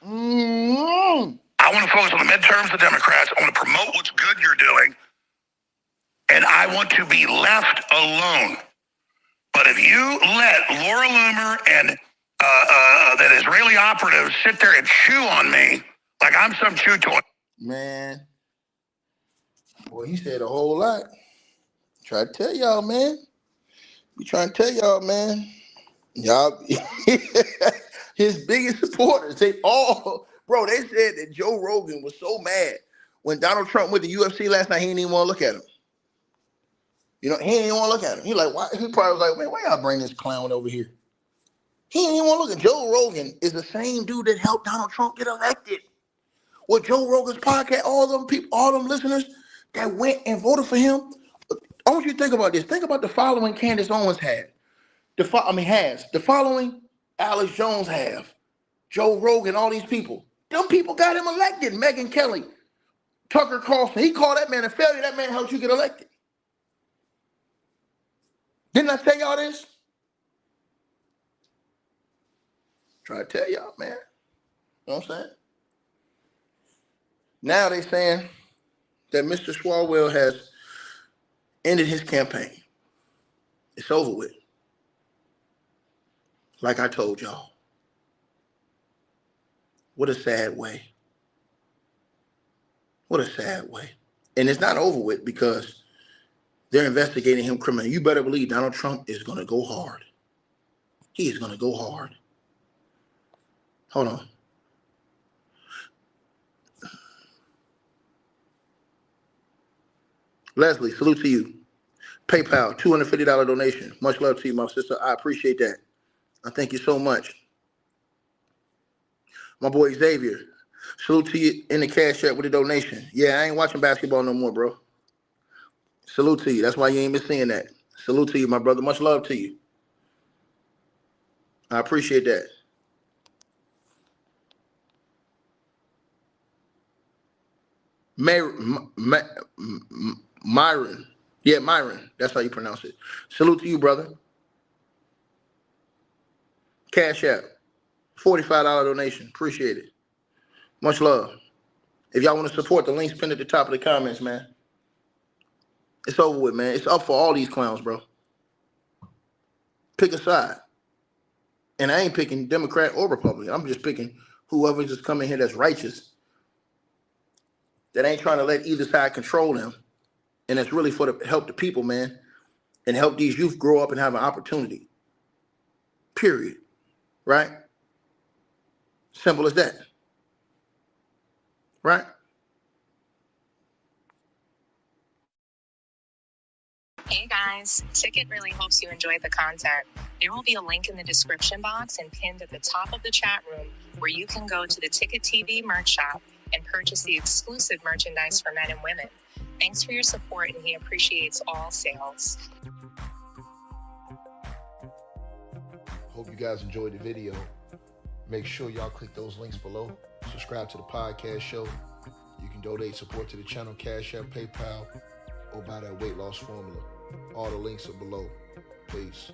I want to focus on the midterms, the Democrats. I want to promote what's good you're doing. And I want to be left alone. But if you let Laura Loomer and that Israeli operative sit there and chew on me like I'm some chew toy. Man. Boy, he said a whole lot. Try to tell y'all, man. We trying to tell y'all, man. Y'all, his biggest supporters, they all, bro, they said that Joe Rogan was so mad when Donald Trump went to UFC last night, he didn't even want to look at him. You know, he didn't even want to look at him. He like, why? He probably was like, man, why y'all bring this clown over here? He didn't even want to look at Joe Rogan is the same dude that helped Donald Trump get elected. With Joe Rogan's podcast, all them people, all them listeners that went and voted for him. I want you to think about this. Think about the following Candace Owens had. The following Alex Jones have. Joe Rogan, all these people. Them people got him elected. Megyn Kelly, Tucker Carlson. He called that man a failure. That man helped you get elected. Didn't I tell y'all this? Try to tell y'all, man. You know what I'm saying? Now they saying that Mr. Swalwell has ended his campaign. It's over with. Like I told y'all. What a sad way. What a sad way. And it's not over with because they're investigating him criminally. You better believe Donald Trump is going to go hard. He is going to go hard. Hold on. Leslie, salute to you. PayPal, $250 donation. Much love to you, my sister. I appreciate that. I thank you so much. My boy Xavier. Salute to you in the Cash App with a donation. Yeah, I ain't watching basketball no more, bro. Salute to you. That's why you ain't been seeing that. Salute to you, my brother. Much love to you. I appreciate that. Myron. Yeah, Myron. That's how you pronounce it. Salute to you, brother. Cash App. $45 donation. Appreciate it. Much love. If y'all want to support, the link's pinned at the top of the comments, man. It's over with, man. It's up for all these clowns, bro. Pick a side. And I ain't picking Democrat or Republican. I'm just picking whoever just come in here that's righteous, that ain't trying to let either side control them. And it's really for the help the people, man, and help these youth grow up and have an opportunity. Period. Right? Simple as that. Right? Hey guys, Ticket really hopes you enjoyed the content. There will be a link in the description box and pinned at the top of the chat room where you can go to the Ticket TV merch shop and purchase the exclusive merchandise for men and women. Thanks for your support, and he appreciates all sales. Hope you guys enjoyed the video. Make sure y'all click those links below. Subscribe to the podcast show. You can donate support to the channel, Cash App, PayPal, or buy that weight loss formula. All the links are below. Peace.